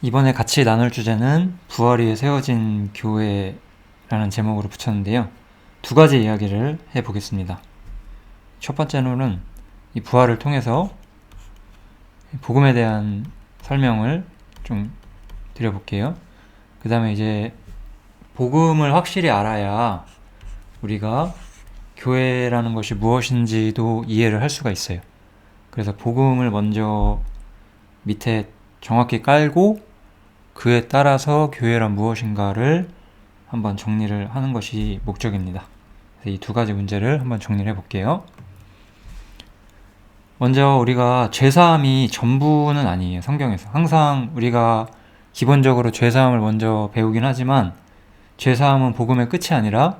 이번에 같이 나눌 주제는 부활 위에 세워진 교회라는 제목으로 붙였는데요. 두 가지 이야기를 해보겠습니다. 첫 번째로는 이 부활을 통해서 복음에 대한 설명을 좀 드려볼게요. 그 다음에 이제 복음을 확실히 알아야 우리가 교회라는 것이 무엇인지도 이해를 할 수가 있어요. 그래서 복음을 먼저 밑에 정확히 깔고 그에 따라서 교회란 무엇인가를 한번 정리를 하는 것이 목적입니다. 이 두 가지 문제를 한번 정리를 해볼게요. 먼저 우리가 죄사함이 전부는 아니에요. 성경에서 항상 우리가 기본적으로 죄사함을 먼저 배우긴 하지만 죄사함은 복음의 끝이 아니라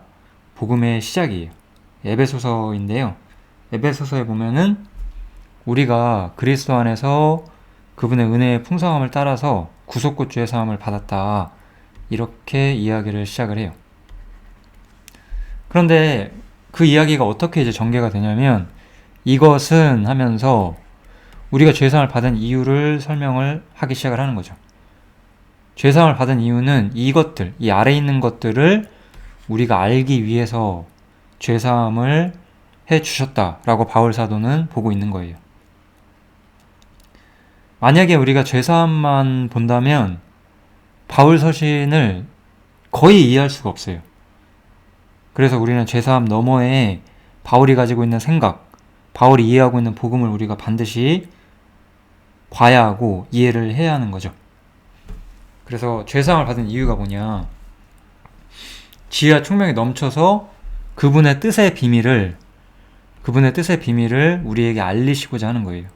복음의 시작이에요. 에베소서인데요. 에베소서에 보면은 우리가 그리스도 안에서 그분의 은혜의 풍성함을 따라서 구속굿 죄사함을 받았다, 이렇게 이야기를 시작을 해요. 그런데 그 이야기가 어떻게 이제 전개가 되냐면, 이것은 하면서 우리가 죄사함을 받은 이유를 설명을 하기 시작을 하는 거죠. 죄사함을 받은 이유는 이것들, 이 아래 있는 것들을 우리가 알기 위해서 죄사함을 해주셨다라고 바울 사도는 보고 있는 거예요. 만약에 우리가 죄사함만 본다면 바울 서신을 거의 이해할 수가 없어요. 그래서 우리는 죄사함 너머에 바울이 가지고 있는 생각, 바울이 이해하고 있는 복음을 우리가 반드시 봐야 하고 이해를 해야 하는 거죠. 그래서 죄사함을 받은 이유가 뭐냐, 지혜와 총명이 넘쳐서 그분의 뜻의 비밀을 우리에게 알리시고자 하는 거예요.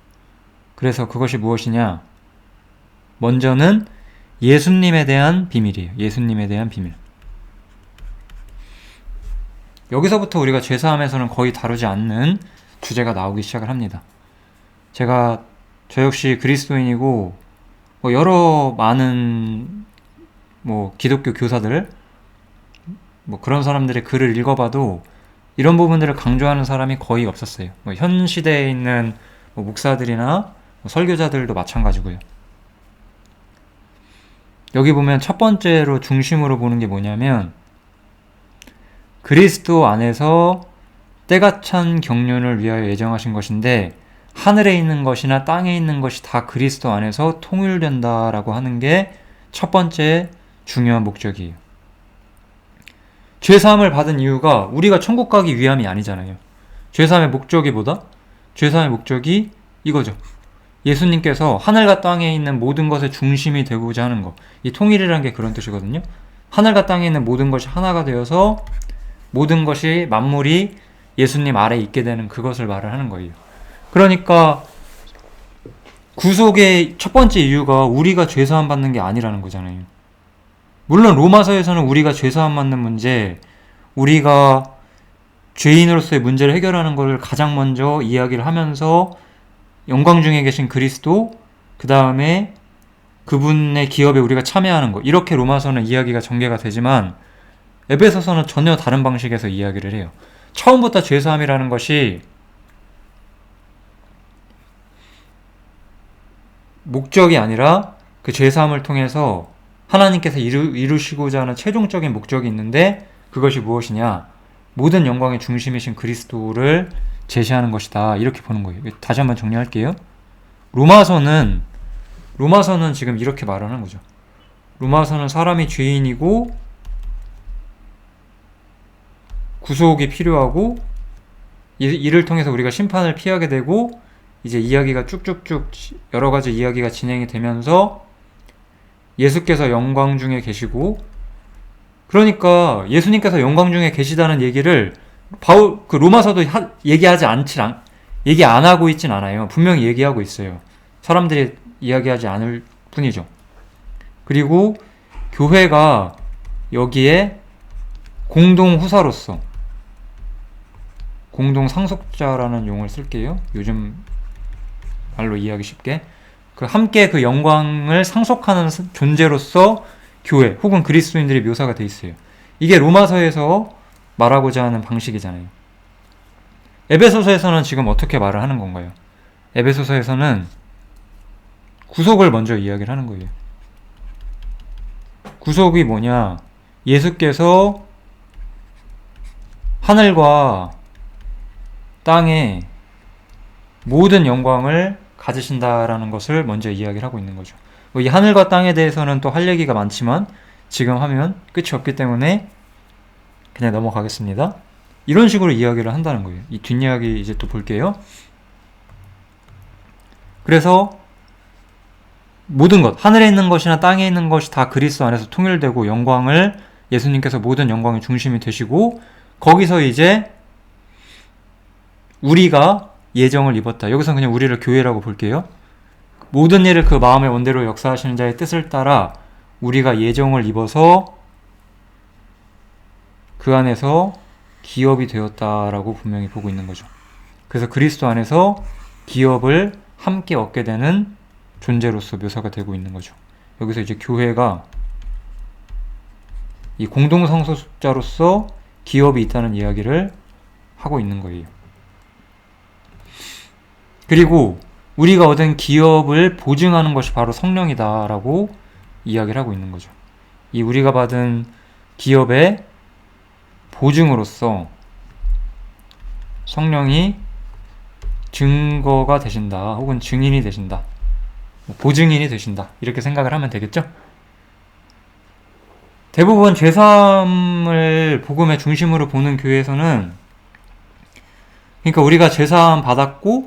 그래서 그것이 무엇이냐, 먼저는 예수님에 대한 비밀이에요. 예수님에 대한 비밀. 여기서부터 우리가 죄사함에서는 거의 다루지 않는 주제가 나오기 시작을 합니다. 저 역시 그리스도인이고 여러 많은 기독교 교사들, 그런 사람들의 글을 읽어봐도 이런 부분들을 강조하는 사람이 거의 없었어요. 현 시대에 있는 목사들이나 설교자들도 마찬가지고요. 여기 보면 첫 번째로 중심으로 보는 게 뭐냐면, 그리스도 안에서 때가 찬 경륜을 위하여 예정하신 것인데 하늘에 있는 것이나 땅에 있는 것이 다 그리스도 안에서 통일된다라고 하는 게 첫 번째 중요한 목적이에요. 죄사함을 받은 이유가 우리가 천국 가기 위함이 아니잖아요. 죄사함의 목적이 이거죠. 예수님께서 하늘과 땅에 있는 모든 것의 중심이 되고자 하는 것. 이 통일이라는 게 그런 뜻이거든요. 하늘과 땅에 있는 모든 것이 하나가 되어서 모든 것이 만물이 예수님 아래에 있게 되는 그것을 말을 하는 거예요. 그러니까 구속의 첫 번째 이유가 우리가 죄사함 받는 게 아니라는 거잖아요. 물론 로마서에서는 우리가 죄사함 받는 문제, 우리가 죄인으로서의 문제를 해결하는 것을 가장 먼저 이야기를 하면서 영광 중에 계신 그리스도, 그 다음에 그분의 기업에 우리가 참여하는 것, 이렇게 로마서는 이야기가 전개가 되지만 에베소서는 전혀 다른 방식에서 이야기를 해요. 처음부터 죄사함이라는 것이 목적이 아니라 그 죄사함을 통해서 하나님께서 이루시고자 하는 최종적인 목적이 있는데, 그것이 무엇이냐, 모든 영광의 중심이신 그리스도를 제시하는 것이다, 이렇게 보는 거예요. 다시 한번 정리할게요. 로마서는 지금 이렇게 말하는 거죠. 로마서는 사람이 죄인이고 구속이 필요하고 이를 통해서 우리가 심판을 피하게 되고, 이제 이야기가 쭉쭉쭉 여러 가지 이야기가 진행이 되면서 예수께서 영광 중에 계시고, 그러니까 예수님께서 영광 중에 계시다는 얘기를 로마서도 얘기 안 하고 있진 않아요. 분명히 얘기하고 있어요. 사람들이 이야기하지 않을 뿐이죠. 그리고 교회가 여기에 공동 후사로서, 공동 상속자라는 용어를 쓸게요. 요즘 말로 이해하기 쉽게. 함께 그 영광을 상속하는 존재로서 교회 혹은 그리스도인들이 묘사가 돼 있어요. 이게 로마서에서 말하고자 하는 방식이잖아요. 에베소서에서는 지금 어떻게 말을 하는 건가요? 에베소서에서는 구속을 먼저 이야기를 하는 거예요. 구속이 뭐냐? 예수께서 하늘과 땅에 모든 영광을 가지신다라는 것을 먼저 이야기를 하고 있는 거죠. 이 하늘과 땅에 대해서는 또 할 얘기가 많지만 지금 하면 끝이 없기 때문에 그냥 넘어가겠습니다. 이런 식으로 이야기를 한다는 거예요. 이 뒷이야기 이제 또 볼게요. 그래서 모든 것, 하늘에 있는 것이나 땅에 있는 것이 다 그리스도 안에서 통일되고 영광을 예수님께서 모든 영광의 중심이 되시고 거기서 이제 우리가 예정을 입었다. 여기서 그냥 우리를 교회라고 볼게요. 모든 일을 그 마음의 원대로 역사하시는 자의 뜻을 따라 우리가 예정을 입어서 그 안에서 기업이 되었다라고 분명히 보고 있는 거죠. 그래서 그리스도 안에서 기업을 함께 얻게 되는 존재로서 묘사가 되고 있는 거죠. 여기서 이제 교회가 이 공동상속자로서 기업이 있다는 이야기를 하고 있는 거예요. 그리고 우리가 얻은 기업을 보증하는 것이 바로 성령이다라고 이야기를 하고 있는 거죠. 이 우리가 받은 기업의 보증으로서 성령이 증거가 되신다 혹은 증인이 되신다, 보증인이 되신다 이렇게 생각을 하면 되겠죠? 대부분 죄사함을 복음의 중심으로 보는 교회에서는, 그러니까 우리가 죄사함 받았고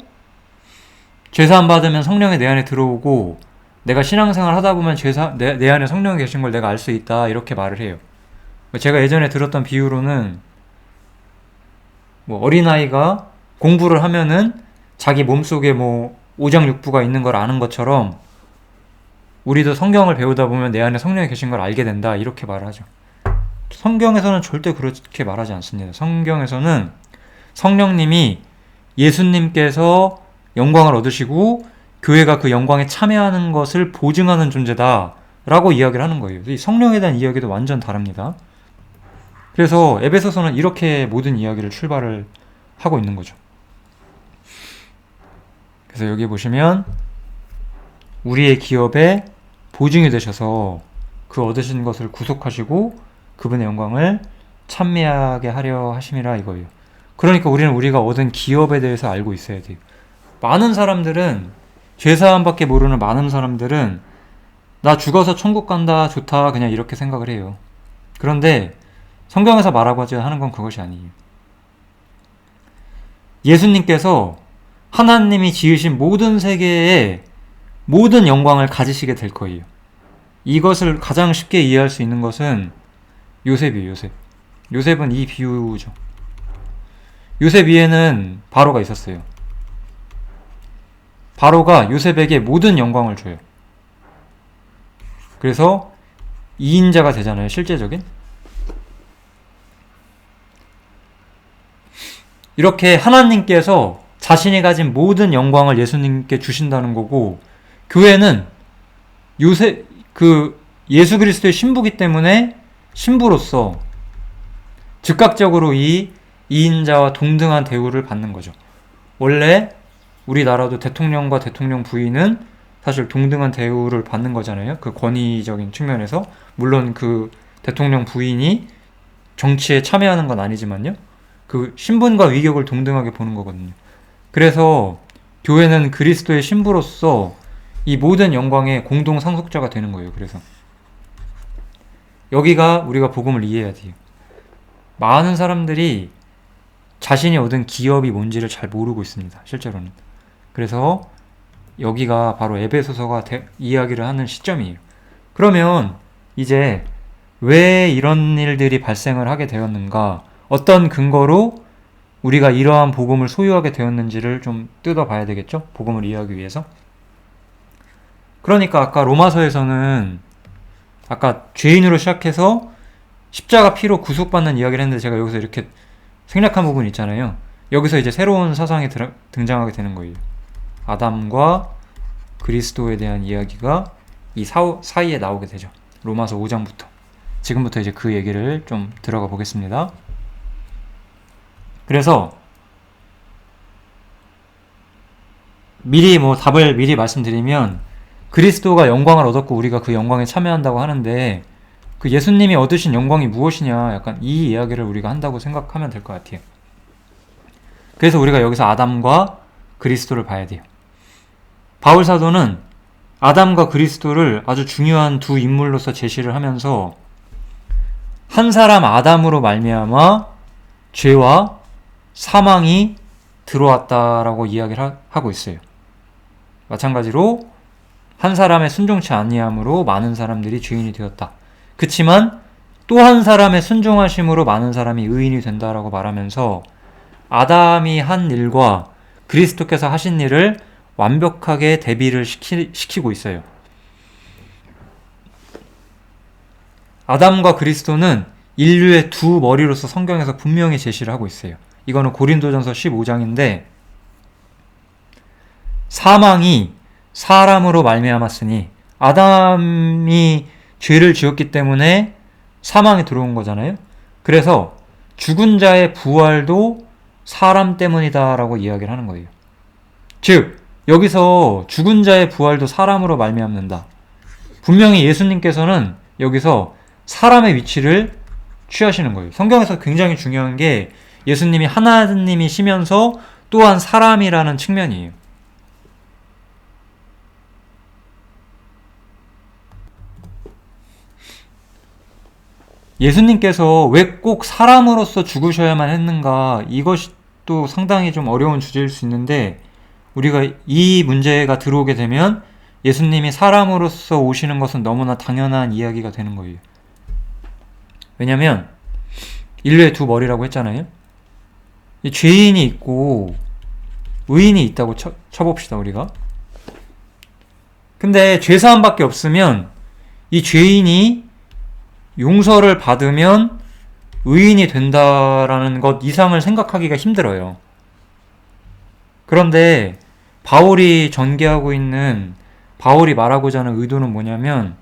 죄사함 받으면 성령이 내 안에 들어오고 내가 신앙생활 하다 보면 내 안에 성령이 계신 걸 내가 알 수 있다 이렇게 말을 해요. 제가 예전에 들었던 비유로는 어린아이가 공부를 하면은 자기 몸속에 오장육부가 있는 걸 아는 것처럼 우리도 성경을 배우다 보면 내 안에 성령이 계신 걸 알게 된다 이렇게 말을 하죠. 성경에서는 절대 그렇게 말하지 않습니다. 성경에서는 성령님이 예수님께서 영광을 얻으시고 교회가 그 영광에 참여하는 것을 보증하는 존재다 라고 이야기를 하는 거예요. 이 성령에 대한 이야기도 완전 다릅니다. 그래서 에베소서는 이렇게 모든 이야기를 출발을 하고 있는 거죠. 그래서 여기 보시면 우리의 기업에 보증이 되셔서 그 얻으신 것을 구속하시고 그분의 영광을 찬미하게 하려 하심이라 이거예요. 그러니까 우리가 얻은 기업에 대해서 알고 있어야 돼요. 많은 사람들은, 죄사함밖에 모르는 많은 사람들은 나 죽어서 천국 간다, 좋다 그냥 이렇게 생각을 해요. 그런데 성경에서 말하고 하는 건 그것이 아니에요. 예수님께서 하나님이 지으신 모든 세계의 모든 영광을 가지시게 될 거예요. 이것을 가장 쉽게 이해할 수 있는 것은 요셉이에요. 요셉은 이 비유죠. 요셉 위에는 바로가 있었어요. 바로가 요셉에게 모든 영광을 줘요. 그래서 2인자가 되잖아요. 실제적인. 이렇게 하나님께서 자신이 가진 모든 영광을 예수님께 주신다는 거고, 교회는 예수 그리스도의 신부기 때문에 신부로서 즉각적으로 이 2인자와 동등한 대우를 받는 거죠. 원래 우리나라도 대통령과 대통령 부인은 사실 동등한 대우를 받는 거잖아요. 그 권위적인 측면에서. 물론 그 대통령 부인이 정치에 참여하는 건 아니지만요. 그 신분과 위격을 동등하게 보는 거거든요. 그래서 교회는 그리스도의 신부로서 이 모든 영광의 공동 상속자가 되는 거예요. 그래서 여기가 우리가 복음을 이해해야 돼요. 많은 사람들이 자신이 얻은 기업이 뭔지를 잘 모르고 있습니다. 실제로는. 그래서 여기가 바로 에베소서가 이야기를 하는 시점이에요. 그러면 이제 왜 이런 일들이 발생을 하게 되었는가, 어떤 근거로 우리가 이러한 복음을 소유하게 되었는지를 좀 뜯어봐야 되겠죠? 복음을 이해하기 위해서. 그러니까 아까 로마서에서는 아까 죄인으로 시작해서 십자가 피로 구속받는 이야기를 했는데, 제가 여기서 이렇게 생략한 부분이 있잖아요. 여기서 이제 새로운 사상이 등장하게 되는 거예요. 아담과 그리스도에 대한 이야기가 이 사이에 나오게 되죠. 로마서 5장부터. 지금부터 이제 그 얘기를 좀 들어가 보겠습니다. 그래서 답을 미리 말씀드리면, 그리스도가 영광을 얻었고 우리가 그 영광에 참여한다고 하는데, 그 예수님이 얻으신 영광이 무엇이냐, 약간 이 이야기를 우리가 한다고 생각하면 될 것 같아요. 그래서 우리가 여기서 아담과 그리스도를 봐야 돼요. 바울 사도는 아담과 그리스도를 아주 중요한 두 인물로서 제시를 하면서 한 사람 아담으로 말미암아 죄와 사망이 들어왔다라고 이야기를 하고 있어요. 마찬가지로 한 사람의 순종치 아니함으로 많은 사람들이 죄인이 되었다. 그치만 또 한 사람의 순종하심으로 많은 사람이 의인이 된다라고 말하면서 아담이 한 일과 그리스도께서 하신 일을 완벽하게 대비를 시키고 있어요. 아담과 그리스도는 인류의 두 머리로서 성경에서 분명히 제시를 하고 있어요. 이거는 고린도전서 15장인데 사망이 사람으로 말미암았으니 아담이 죄를 지었기 때문에 사망이 들어온 거잖아요. 그래서 죽은 자의 부활도 사람 때문이다라고 이야기를 하는 거예요. 즉 여기서 죽은 자의 부활도 사람으로 말미암는다. 분명히 예수님께서는 여기서 사람의 위치를 취하시는 거예요. 성경에서 굉장히 중요한 게 예수님이 하나님이시면서 또한 사람이라는 측면이에요. 예수님께서 왜 꼭 사람으로서 죽으셔야만 했는가, 이것이 또 상당히 좀 어려운 주제일 수 있는데 우리가 이 문제가 들어오게 되면 예수님이 사람으로서 오시는 것은 너무나 당연한 이야기가 되는 거예요. 왜냐면 인류의 두 머리라고 했잖아요. 죄인이 있고 의인이 있다고 쳐봅시다 우리가. 근데 죄사함밖에 없으면 이 죄인이 용서를 받으면 의인이 된다라는 것 이상을 생각하기가 힘들어요. 그런데 바울이 전개하고 있는, 바울이 말하고자 하는 의도는 뭐냐면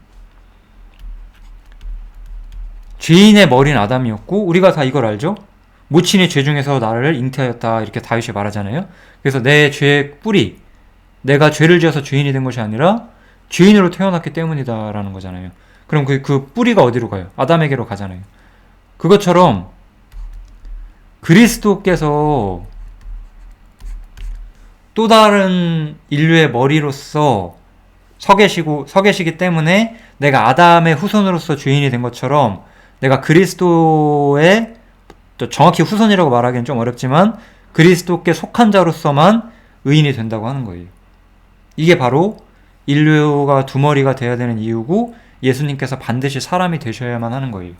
죄인의 머리는 아담이었고 우리가 다 이걸 알죠? 모친이 죄 중에서 나를 잉태하였다 이렇게 다윗이 말하잖아요. 그래서 내 죄의 뿌리, 내가 죄를 지어서 죄인이 된 것이 아니라 죄인으로 태어났기 때문이다 라는 거잖아요. 그럼 그 뿌리가 어디로 가요? 아담에게로 가잖아요. 그것처럼 그리스도께서 또 다른 인류의 머리로서 서 계시기 때문에 내가 아담의 후손으로서 죄인이 된 것처럼 내가 그리스도의, 정확히 후손이라고 말하기는 좀 어렵지만 그리스도께 속한 자로서만 의인이 된다고 하는 거예요. 이게 바로 인류가 두 머리가 되어야 되는 이유고 예수님께서 반드시 사람이 되셔야만 하는 거예요.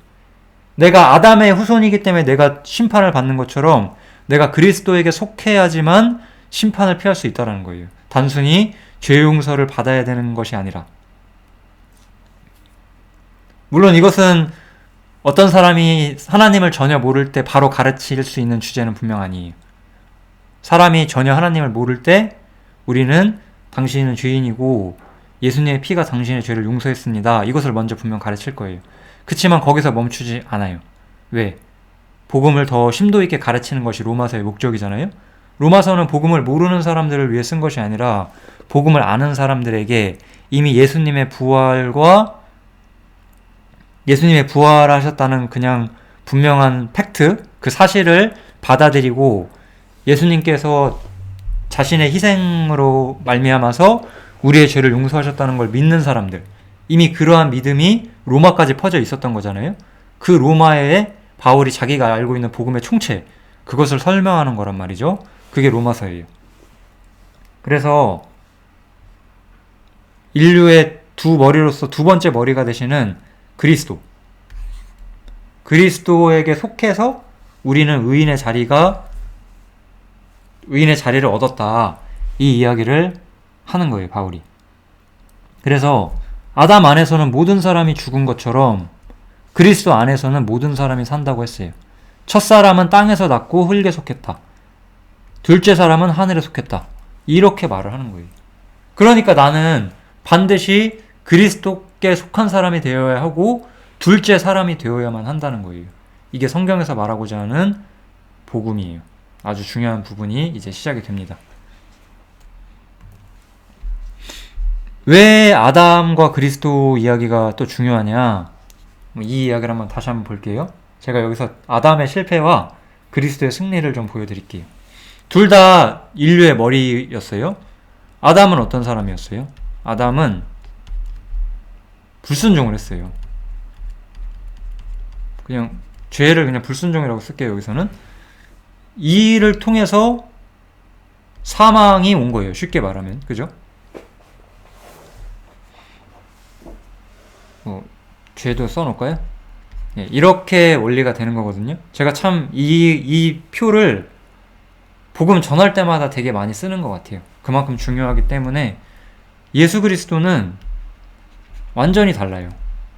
내가 아담의 후손이기 때문에 내가 심판을 받는 것처럼 내가 그리스도에게 속해야지만 심판을 피할 수 있다는 거예요. 단순히 죄 용서를 받아야 되는 것이 아니라. 물론 이것은 어떤 사람이 하나님을 전혀 모를 때 바로 가르칠 수 있는 주제는 분명 아니에요. 사람이 전혀 하나님을 모를 때 우리는 당신은 죄인이고 예수님의 피가 당신의 죄를 용서했습니다. 이것을 먼저 분명 가르칠 거예요. 그치만 거기서 멈추지 않아요. 왜? 복음을 더 심도 있게 가르치는 것이 로마서의 목적이잖아요. 로마서는 복음을 모르는 사람들을 위해 쓴 것이 아니라 복음을 아는 사람들에게 이미 예수님의 부활하셨다는 그냥 분명한 팩트, 그 사실을 받아들이고 예수님께서 자신의 희생으로 말미암아서 우리의 죄를 용서하셨다는 걸 믿는 사람들, 이미 그러한 믿음이 로마까지 퍼져 있었던 거잖아요. 그 로마에 바울이 자기가 알고 있는 복음의 총체, 그것을 설명하는 거란 말이죠. 그게 로마서예요. 그래서 인류의 두 머리로서 두 번째 머리가 되시는 그리스도에게 속해서 우리는 의인의 자리를 얻었다, 이 이야기를 하는 거예요, 바울이. 그래서 아담 안에서는 모든 사람이 죽은 것처럼 그리스도 안에서는 모든 사람이 산다고 했어요. 첫 사람은 땅에서 났고 흙에 속했다. 둘째 사람은 하늘에 속했다. 이렇게 말을 하는 거예요. 그러니까 나는 반드시 그리스도께 속한 사람이 되어야 하고 둘째 사람이 되어야만 한다는 거예요. 이게 성경에서 말하고자 하는 복음이에요. 아주 중요한 부분이 이제 시작이 됩니다. 왜 아담과 그리스도 이야기가 또 중요하냐? 이 이야기를 한번 다시 한번 볼게요. 제가 여기서 아담의 실패와 그리스도의 승리를 좀 보여드릴게요. 둘 다 인류의 머리였어요. 아담은 어떤 사람이었어요? 아담은 불순종을 했어요. 그냥 죄를 그냥 불순종이라고 쓸게요. 여기서는 이 일을 통해서 사망이 온 거예요. 쉽게 말하면, 그죠? 죄도 써놓을까요? 예, 이렇게 원리가 되는 거거든요. 제가 참 이 표를 복음 전할 때마다 되게 많이 쓰는 것 같아요. 그만큼 중요하기 때문에 예수 그리스도는 완전히 달라요.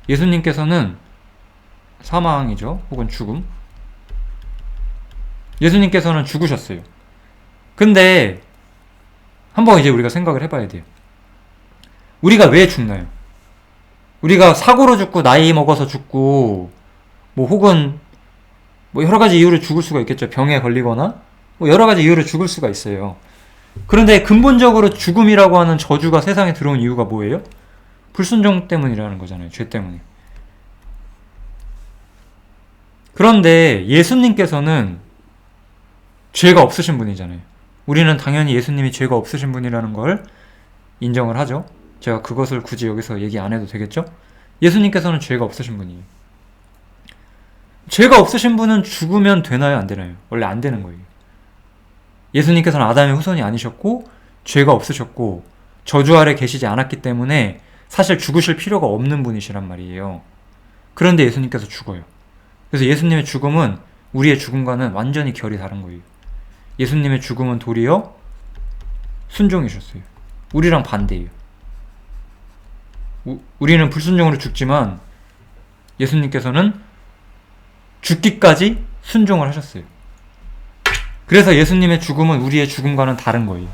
예수님께서는 사망이죠. 혹은 죽음. 예수님께서는 죽으셨어요. 근데 한번 이제 우리가 생각을 해봐야 돼요. 우리가 왜 죽나요? 우리가 사고로 죽고 나이 먹어서 죽고 뭐 혹은 뭐 여러 가지 이유로 죽을 수가 있겠죠. 병에 걸리거나 뭐 여러 가지 이유로 죽을 수가 있어요. 그런데 근본적으로 죽음이라고 하는 저주가 세상에 들어온 이유가 뭐예요? 불순종 때문이라는 거잖아요. 죄 때문에. 그런데 예수님께서는 죄가 없으신 분이잖아요. 우리는 당연히 예수님이 죄가 없으신 분이라는 걸 인정을 하죠. 제가 그것을 굳이 여기서 얘기 안 해도 되겠죠? 예수님께서는 죄가 없으신 분이에요. 죄가 없으신 분은 죽으면 되나요? 안 되나요? 원래 안 되는 거예요. 예수님께서는 아담의 후손이 아니셨고 죄가 없으셨고 저주 아래 계시지 않았기 때문에 사실 죽으실 필요가 없는 분이시란 말이에요. 그런데 예수님께서 죽어요. 그래서 예수님의 죽음은 우리의 죽음과는 완전히 결이 다른 거예요. 예수님의 죽음은 도리어 순종이셨어요. 우리랑 반대예요. 우리는 불순종으로 죽지만 예수님께서는 죽기까지 순종을 하셨어요. 그래서 예수님의 죽음은 우리의 죽음과는 다른 거예요.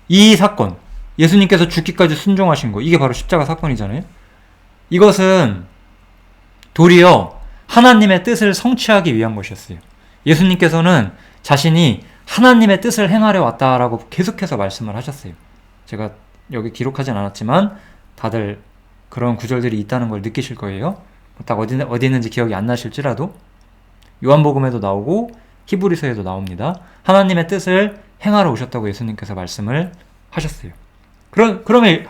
이 사건, 예수님께서 죽기까지 순종하신 거, 이게 바로 십자가 사건이잖아요. 이것은 도리어 하나님의 뜻을 성취하기 위한 것이었어요. 예수님께서는 자신이 하나님의 뜻을 행하려 왔다라고 계속해서 말씀을 하셨어요. 제가 여기 기록하진 않았지만 다들 그런 구절들이 있다는 걸 느끼실 거예요. 딱 어디 있는지 기억이 안 나실지라도 요한복음에도 나오고 히브리서에도 나옵니다. 하나님의 뜻을 행하러 오셨다고 예수님께서 말씀을 하셨어요. 그러면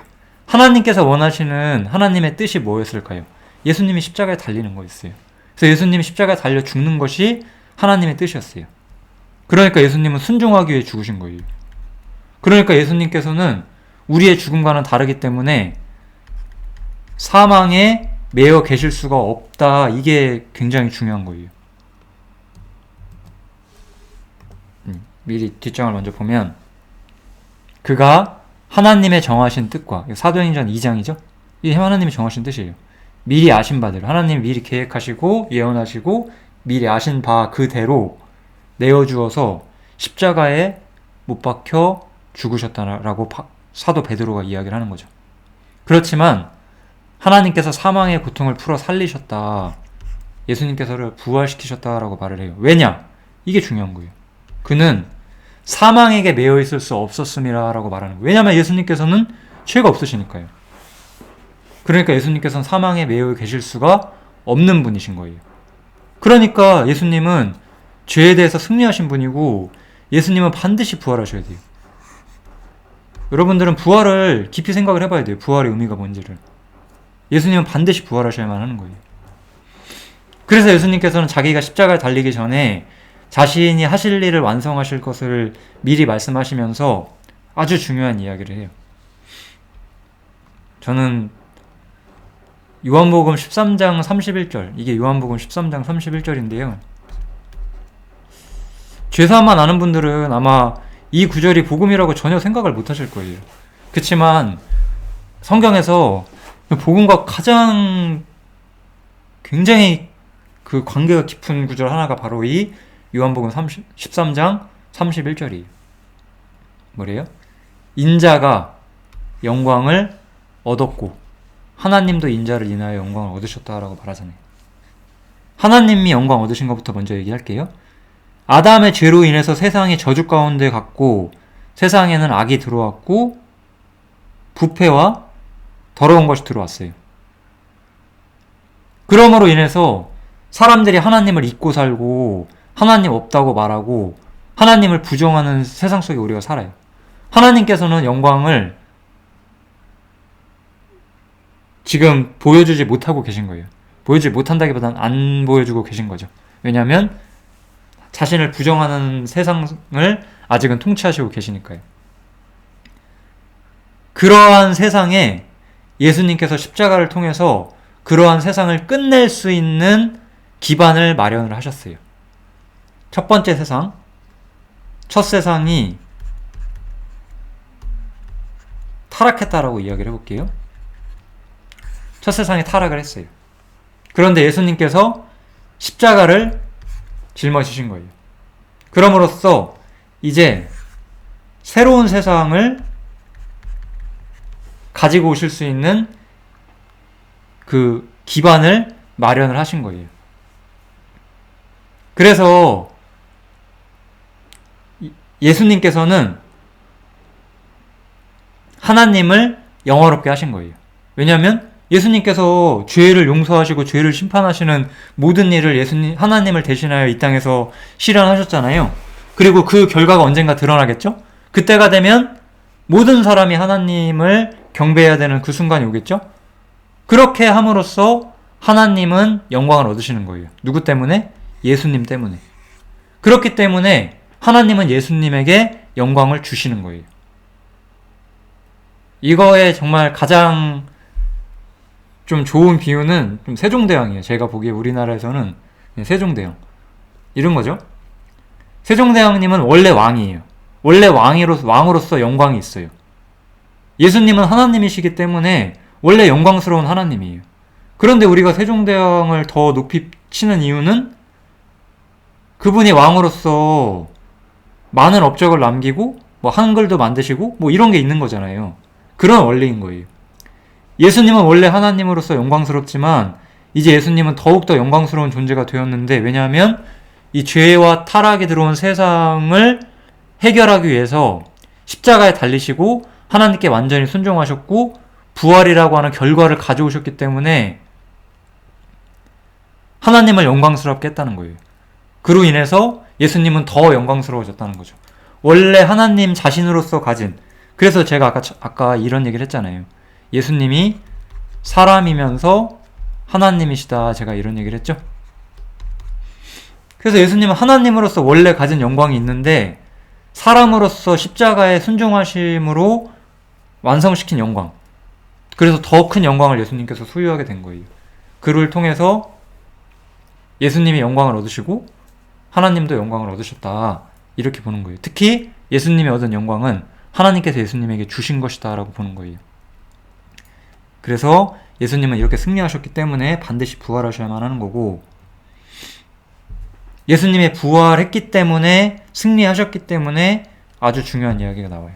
하나님께서 원하시는 하나님의 뜻이 뭐였을까요? 예수님이 십자가에 달리는 거였어요. 그래서 예수님이 십자가에 달려 죽는 것이 하나님의 뜻이었어요. 그러니까 예수님은 순종하기 위해 죽으신 거예요. 그러니까 예수님께서는 우리의 죽음과는 다르기 때문에 사망에 매여 계실 수가 없다. 이게 굉장히 중요한 거예요. 미리 뒷장을 먼저 보면 그가 하나님의 정하신 뜻과 사도행전 2장이죠. 이게 하나님이 정하신 뜻이에요. 미리 아신 바대로 하나님이 미리 계획하시고 예언하시고 미리 아신 바 그대로 내어주어서 십자가에 못 박혀 죽으셨다라고 사도 베드로가 이야기를 하는 거죠. 그렇지만 하나님께서 사망의 고통을 풀어 살리셨다. 예수님께서를 부활시키셨다라고 말을 해요. 왜냐? 이게 중요한 거예요. 그는 사망에게 매여 있을 수 없었음이라고 말하는 거예요. 왜냐하면 예수님께서는 죄가 없으시니까요. 그러니까 예수님께서는 사망에 매여 계실 수가 없는 분이신 거예요. 그러니까 예수님은 죄에 대해서 승리하신 분이고 예수님은 반드시 부활하셔야 돼요. 여러분들은 부활을 깊이 생각을 해봐야 돼요. 부활의 의미가 뭔지를. 예수님은 반드시 부활하셔야만 하는 거예요. 그래서 예수님께서는 자기가 십자가에 달리기 전에 자신이 하실 일을 완성하실 것을 미리 말씀하시면서 아주 중요한 이야기를 해요. 저는 요한복음 13장 31절, 이게 요한복음 13장 31절인데요. 죄사함만 아는 분들은 아마 이 구절이 복음이라고 전혀 생각을 못 하실 거예요. 그렇지만 성경에서 복음과 가장 굉장히 그 관계가 깊은 구절 하나가 바로 이 요한복음 13장 31절이에요. 뭐래요? 인자가 영광을 얻었고 하나님도 인자를 인하여 영광을 얻으셨다라고 말하잖아요. 하나님이 영광 얻으신 것부터 먼저 얘기할게요. 아담의 죄로 인해서 세상이 저주 가운데 갔고 세상에는 악이 들어왔고 부패와 더러운 것이 들어왔어요. 그러므로 인해서 사람들이 하나님을 잊고 살고 하나님 없다고 말하고 하나님을 부정하는 세상 속에 우리가 살아요. 하나님께서는 영광을 지금 보여주지 못하고 계신 거예요. 보여주지 못한다기보다는 안 보여주고 계신 거죠. 왜냐하면 자신을 부정하는 세상을 아직은 통치하시고 계시니까요. 그러한 세상에 예수님께서 십자가를 통해서 그러한 세상을 끝낼 수 있는 기반을 마련을 하셨어요. 첫 번째 세상, 첫 세상이 타락했다라고 이야기를 해볼게요. 첫 세상이 타락을 했어요. 그런데 예수님께서 십자가를 짊어지신 거예요. 그럼으로써 이제 새로운 세상을 가지고 오실 수 있는 그 기반을 마련을 하신 거예요. 그래서 예수님께서는 하나님을 영화롭게 하신 거예요. 왜냐하면 예수님께서 죄를 용서하시고 죄를 심판하시는 모든 일을 하나님을 대신하여 이 땅에서 실현하셨잖아요. 그리고 그 결과가 언젠가 드러나겠죠? 그때가 되면 모든 사람이 하나님을 경배해야 되는 그 순간이 오겠죠? 그렇게 함으로써 하나님은 영광을 얻으시는 거예요. 누구 때문에? 예수님 때문에. 그렇기 때문에 하나님은 예수님에게 영광을 주시는 거예요. 이거에 정말 가장 좀 좋은 비유는 좀 세종대왕이에요. 제가 보기에 우리나라에서는 세종대왕. 이런 거죠. 세종대왕님은 원래 왕이에요. 원래 왕으로서 영광이 있어요. 예수님은 하나님이시기 때문에 원래 영광스러운 하나님이에요. 그런데 우리가 세종대왕을 더 높이 치는 이유는 그분이 왕으로서 많은 업적을 남기고 뭐 한글도 만드시고 뭐 이런 게 있는 거잖아요. 그런 원리인 거예요. 예수님은 원래 하나님으로서 영광스럽지만 이제 예수님은 더욱더 영광스러운 존재가 되었는데, 왜냐하면 이 죄와 타락이 들어온 세상을 해결하기 위해서 십자가에 달리시고 하나님께 완전히 순종하셨고 부활이라고 하는 결과를 가져오셨기 때문에 하나님을 영광스럽게 했다는 거예요. 그로 인해서 예수님은 더 영광스러워졌다는 거죠. 원래 하나님 자신으로서 가진, 그래서 제가 아까 이런 얘기를 했잖아요. 예수님이 사람이면서 하나님이시다, 제가 이런 얘기를 했죠. 그래서 예수님은 하나님으로서 원래 가진 영광이 있는데 사람으로서 십자가에 순종하심으로 완성시킨 영광, 그래서 더 큰 영광을 예수님께서 소유하게 된 거예요. 그를 통해서 예수님이 영광을 얻으시고 하나님도 영광을 얻으셨다, 이렇게 보는 거예요. 특히 예수님이 얻은 영광은 하나님께서 예수님에게 주신 것이다 라고 보는 거예요. 그래서 예수님은 이렇게 승리하셨기 때문에 반드시 부활하셔야만 하는 거고, 예수님이 부활했기 때문에, 승리하셨기 때문에 아주 중요한 이야기가 나와요.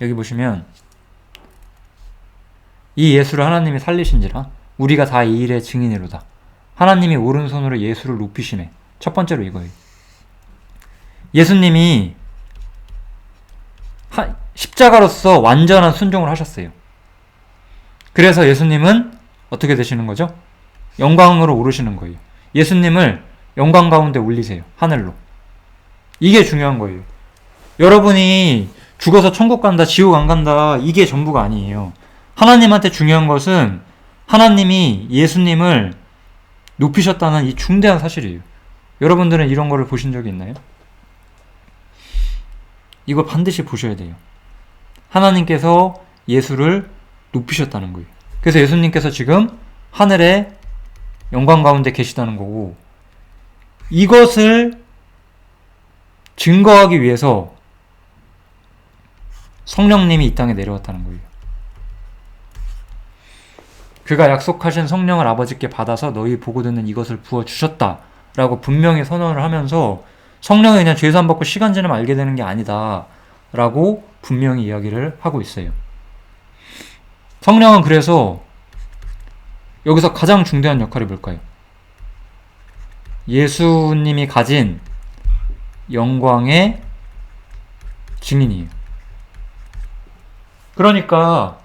여기 보시면 이 예수를 하나님이 살리신지라 우리가 다 이 일의 증인이로다. 하나님이 오른손으로 예수를 높이시네. 첫 번째로 이거예요. 예수님이 십자가로서 완전한 순종을 하셨어요. 그래서 예수님은 어떻게 되시는 거죠? 영광으로 오르시는 거예요. 예수님을 영광 가운데 올리세요. 하늘로. 이게 중요한 거예요. 여러분이 죽어서 천국 간다, 지옥 안 간다, 이게 전부가 아니에요. 하나님한테 중요한 것은 하나님이 예수님을 높이셨다는 이 중대한 사실이에요. 여러분들은 이런 거를 보신 적이 있나요? 이거 반드시 보셔야 돼요. 하나님께서 예수를 높이셨다는 거예요. 그래서 예수님께서 지금 하늘에 영광 가운데 계시다는 거고, 이것을 증거하기 위해서 성령님이 이 땅에 내려왔다는 거예요. 그가 약속하신 성령을 아버지께 받아서 너희 보고 듣는 이것을 부어주셨다 라고 분명히 선언을 하면서 성령이 그냥 죄 사함 받고 시간 지나면 알게 되는 게 아니다 라고 분명히 이야기를 하고 있어요. 성령은 그래서 여기서 가장 중대한 역할이 뭘까요? 예수님이 가진 영광의 증인이에요. 그러니까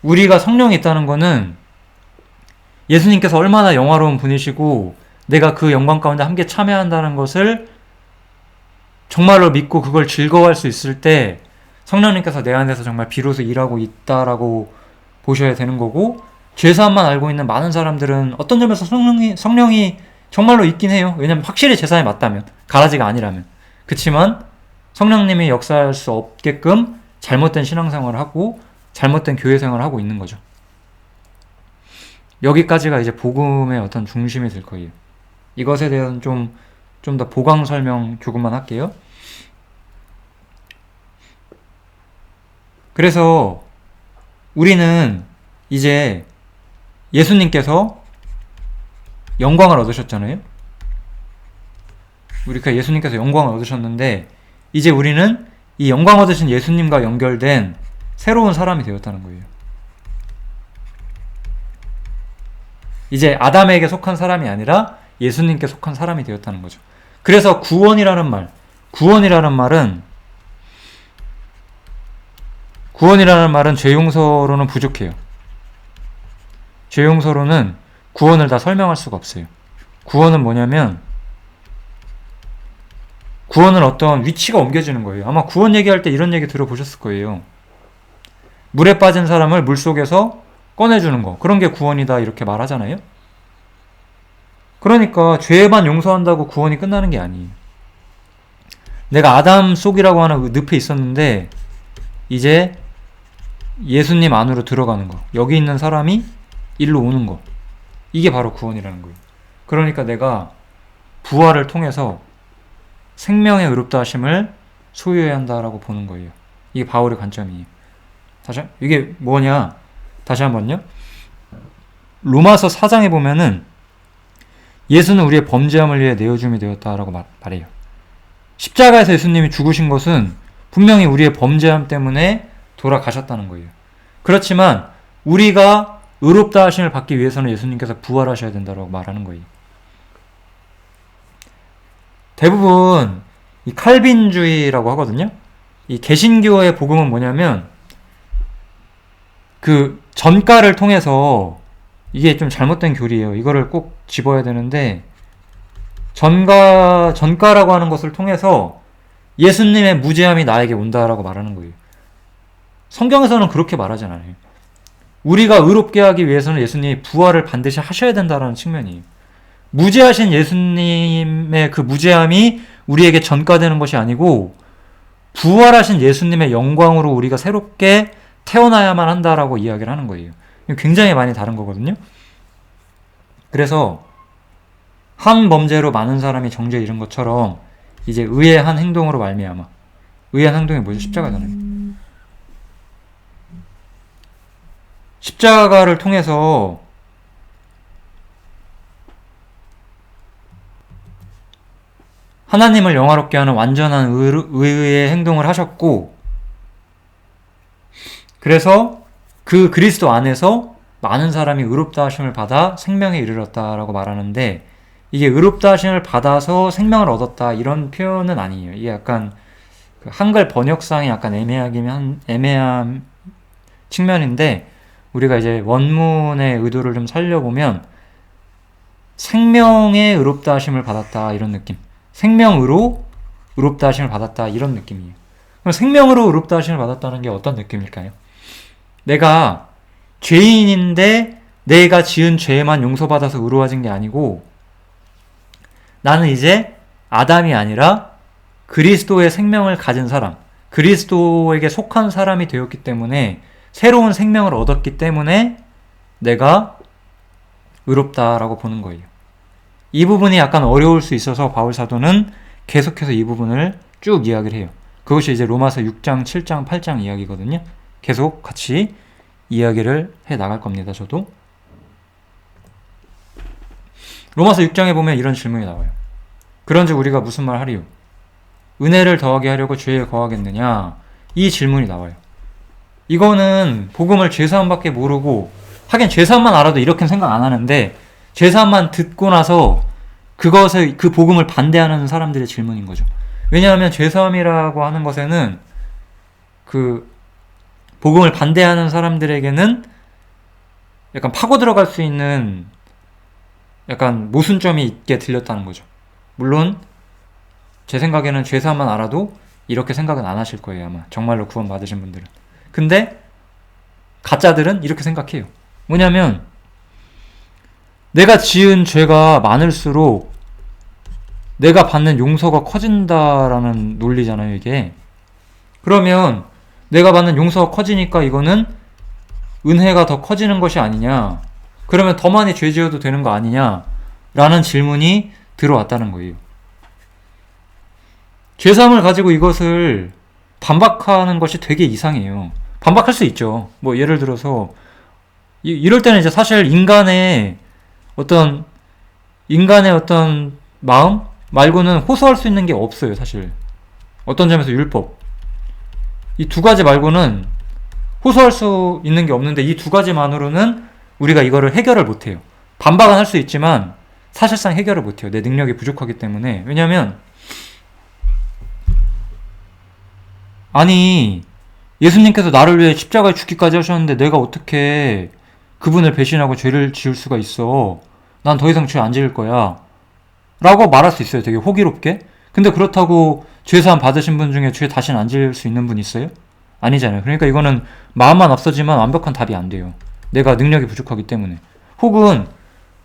우리가 성령이 있다는 거는 예수님께서 얼마나 영화로운 분이시고 내가 그 영광 가운데 함께 참여한다는 것을 정말로 믿고 그걸 즐거워할 수 있을 때 성령님께서 내 안에서 정말 비로소 일하고 있다라고 보셔야 되는 거고, 죄사함만 알고 있는 많은 사람들은 어떤 점에서 성령이 정말로 있긴 해요. 왜냐면 확실히 제사에 맞다면, 가라지가 아니라면. 그치만 성령님이 역사할 수 없게끔 잘못된 신앙생활을 하고 잘못된 교회 생활을 하고 있는 거죠. 여기까지가 이제 복음의 어떤 중심이 될 거예요. 이것에 대해서는 좀 더 보강 설명 조금만 할게요. 그래서 우리는 이제 예수님께서 영광을 얻으셨잖아요. 우리가 예수님께서 영광을 얻으셨는데 이제 우리는 이 영광 얻으신 예수님과 연결된 새로운 사람이 되었다는 거예요. 이제 아담에게 속한 사람이 아니라 예수님께 속한 사람이 되었다는 거죠. 그래서 구원이라는 말은 죄 용서로는 부족해요. 죄 용서로는 구원을 다 설명할 수가 없어요. 구원은 뭐냐면, 구원은 어떤 위치가 옮겨지는 거예요. 아마 구원 얘기할 때 이런 얘기 들어보셨을 거예요. 물에 빠진 사람을 물속에서 꺼내주는 거, 그런 게 구원이다 이렇게 말하잖아요. 그러니까 죄만 용서한다고 구원이 끝나는 게 아니에요. 내가 아담 속이라고 하는 늪에 있었는데 이제 예수님 안으로 들어가는 거, 여기 있는 사람이 일로 오는 거, 이게 바로 구원이라는 거예요. 그러니까 내가 부활을 통해서 생명의 의롭다 하심을 소유해야 한다라고 보는 거예요. 이게 바울의 관점이에요. 이게 뭐냐? 다시 한번요. 로마서 4장에 보면은 예수는 우리의 범죄함을 위해 내어줌이 되었다라고 말해요. 십자가에서 예수님이 죽으신 것은 분명히 우리의 범죄함 때문에 돌아가셨다는 거예요. 그렇지만 우리가 의롭다 하심을 받기 위해서는 예수님께서 부활하셔야 된다고 말하는 거예요. 대부분 이 칼빈주의라고 하거든요. 이 개신교의 복음은 뭐냐면 그 전가를 통해서, 이게 좀 잘못된 교리예요. 이거를 꼭 집어야 되는데, 전가라고 하는 것을 통해서 예수님의 무죄함이 나에게 온다라고 말하는 거예요. 성경에서는 그렇게 말하지 않아요. 우리가 의롭게 하기 위해서는 예수님이 부활을 반드시 하셔야 된다라는 측면이에요. 무죄하신 예수님의 그 무죄함이 우리에게 전가되는 것이 아니고 부활하신 예수님의 영광으로 우리가 새롭게 태어나야만 한다라고 이야기를 하는 거예요. 굉장히 많이 다른 거거든요. 그래서 한 범죄로 많은 사람이 정죄에 이른 것처럼 이제 의의 한 행동으로 말미암아, 의의 한 행동이 뭐죠? 십자가잖아요. 십자가를 통해서 하나님을 영화롭게 하는 완전한 의의 행동을 하셨고, 그래서 그 그리스도 안에서 많은 사람이 의롭다 하심을 받아 생명에 이르렀다라고 말하는데, 이게 의롭다 하심을 받아서 생명을 얻었다 이런 표현은 아니에요. 이게 약간 그 한글 번역상이 약간 애매한 측면인데, 우리가 이제 원문의 의도를 좀 살려보면 생명의 의롭다 하심을 받았다 이런 느낌, 생명으로 의롭다 하심을 받았다 이런 느낌이에요. 그럼 생명으로 의롭다 하심을 받았다는 게 어떤 느낌일까요? 내가 죄인인데 내가 지은 죄만 용서받아서 의로워진 게 아니고, 나는 이제 아담이 아니라 그리스도의 생명을 가진 사람, 그리스도에게 속한 사람이 되었기 때문에, 새로운 생명을 얻었기 때문에 내가 의롭다라고 보는 거예요. 이 부분이 약간 어려울 수 있어서 바울 사도는 계속해서 이 부분을 쭉 이야기를 해요. 그것이 이제 로마서 6장, 7장, 8장 이야기거든요. 계속 같이 이야기를 해 나갈 겁니다. 저도. 로마서 6장에 보면 이런 질문이 나와요. 그런즉 우리가 무슨 말 하리요? 은혜를 더하게 하려고 죄에 거하겠느냐? 이 질문이 나와요. 이거는 복음을 죄사함밖에 모르고, 하긴 죄사함만 알아도 이렇게는 생각 안 하는데, 죄사함만 듣고 나서 그것을, 그 복음을 반대하는 사람들의 질문인 거죠. 왜냐하면 죄사함이라고 하는 것에는 그 복음을 반대하는 사람들에게는 약간 파고 들어갈 수 있는 약간 모순점이 있게 들렸다는 거죠. 물론 제 생각에는 죄사만 알아도 이렇게 생각은 안 하실 거예요. 아마 정말로 구원 받으신 분들은. 근데 가짜들은 이렇게 생각해요. 뭐냐면 내가 지은 죄가 많을수록 내가 받는 용서가 커진다라는 논리잖아요, 이게. 그러면 내가 받는 용서가 커지니까 이거는 은혜가 더 커지는 것이 아니냐, 그러면 더 많이 죄 지어도 되는 거 아니냐 라는 질문이 들어왔다는 거예요. 죄사함을 가지고 이것을 반박하는 것이 되게 이상해요. 반박할 수 있죠. 뭐 예를 들어서 이럴 때는 이제 사실 인간의 어떤 마음 말고는 호소할 수 있는 게 없어요, 사실. 어떤 점에서 율법, 이 두 가지 말고는 호소할 수 있는 게 없는데, 이 두 가지만으로는 우리가 이거를 해결을 못해요. 반박은 할 수 있지만 사실상 해결을 못해요. 내 능력이 부족하기 때문에. 왜냐면 아니, 예수님께서 나를 위해 십자가에 죽기까지 하셨는데 내가 어떻게 그분을 배신하고 죄를 지을 수가 있어. 난 더 이상 죄 안 지을 거야 라고 말할 수 있어요, 되게 호기롭게. 근데 그렇다고 죄사함 받으신 분 중에 죄 다시는 안 지을 수 있는 분 있어요? 아니잖아요. 그러니까 이거는 마음만 앞서지만 완벽한 답이 안 돼요. 내가 능력이 부족하기 때문에. 혹은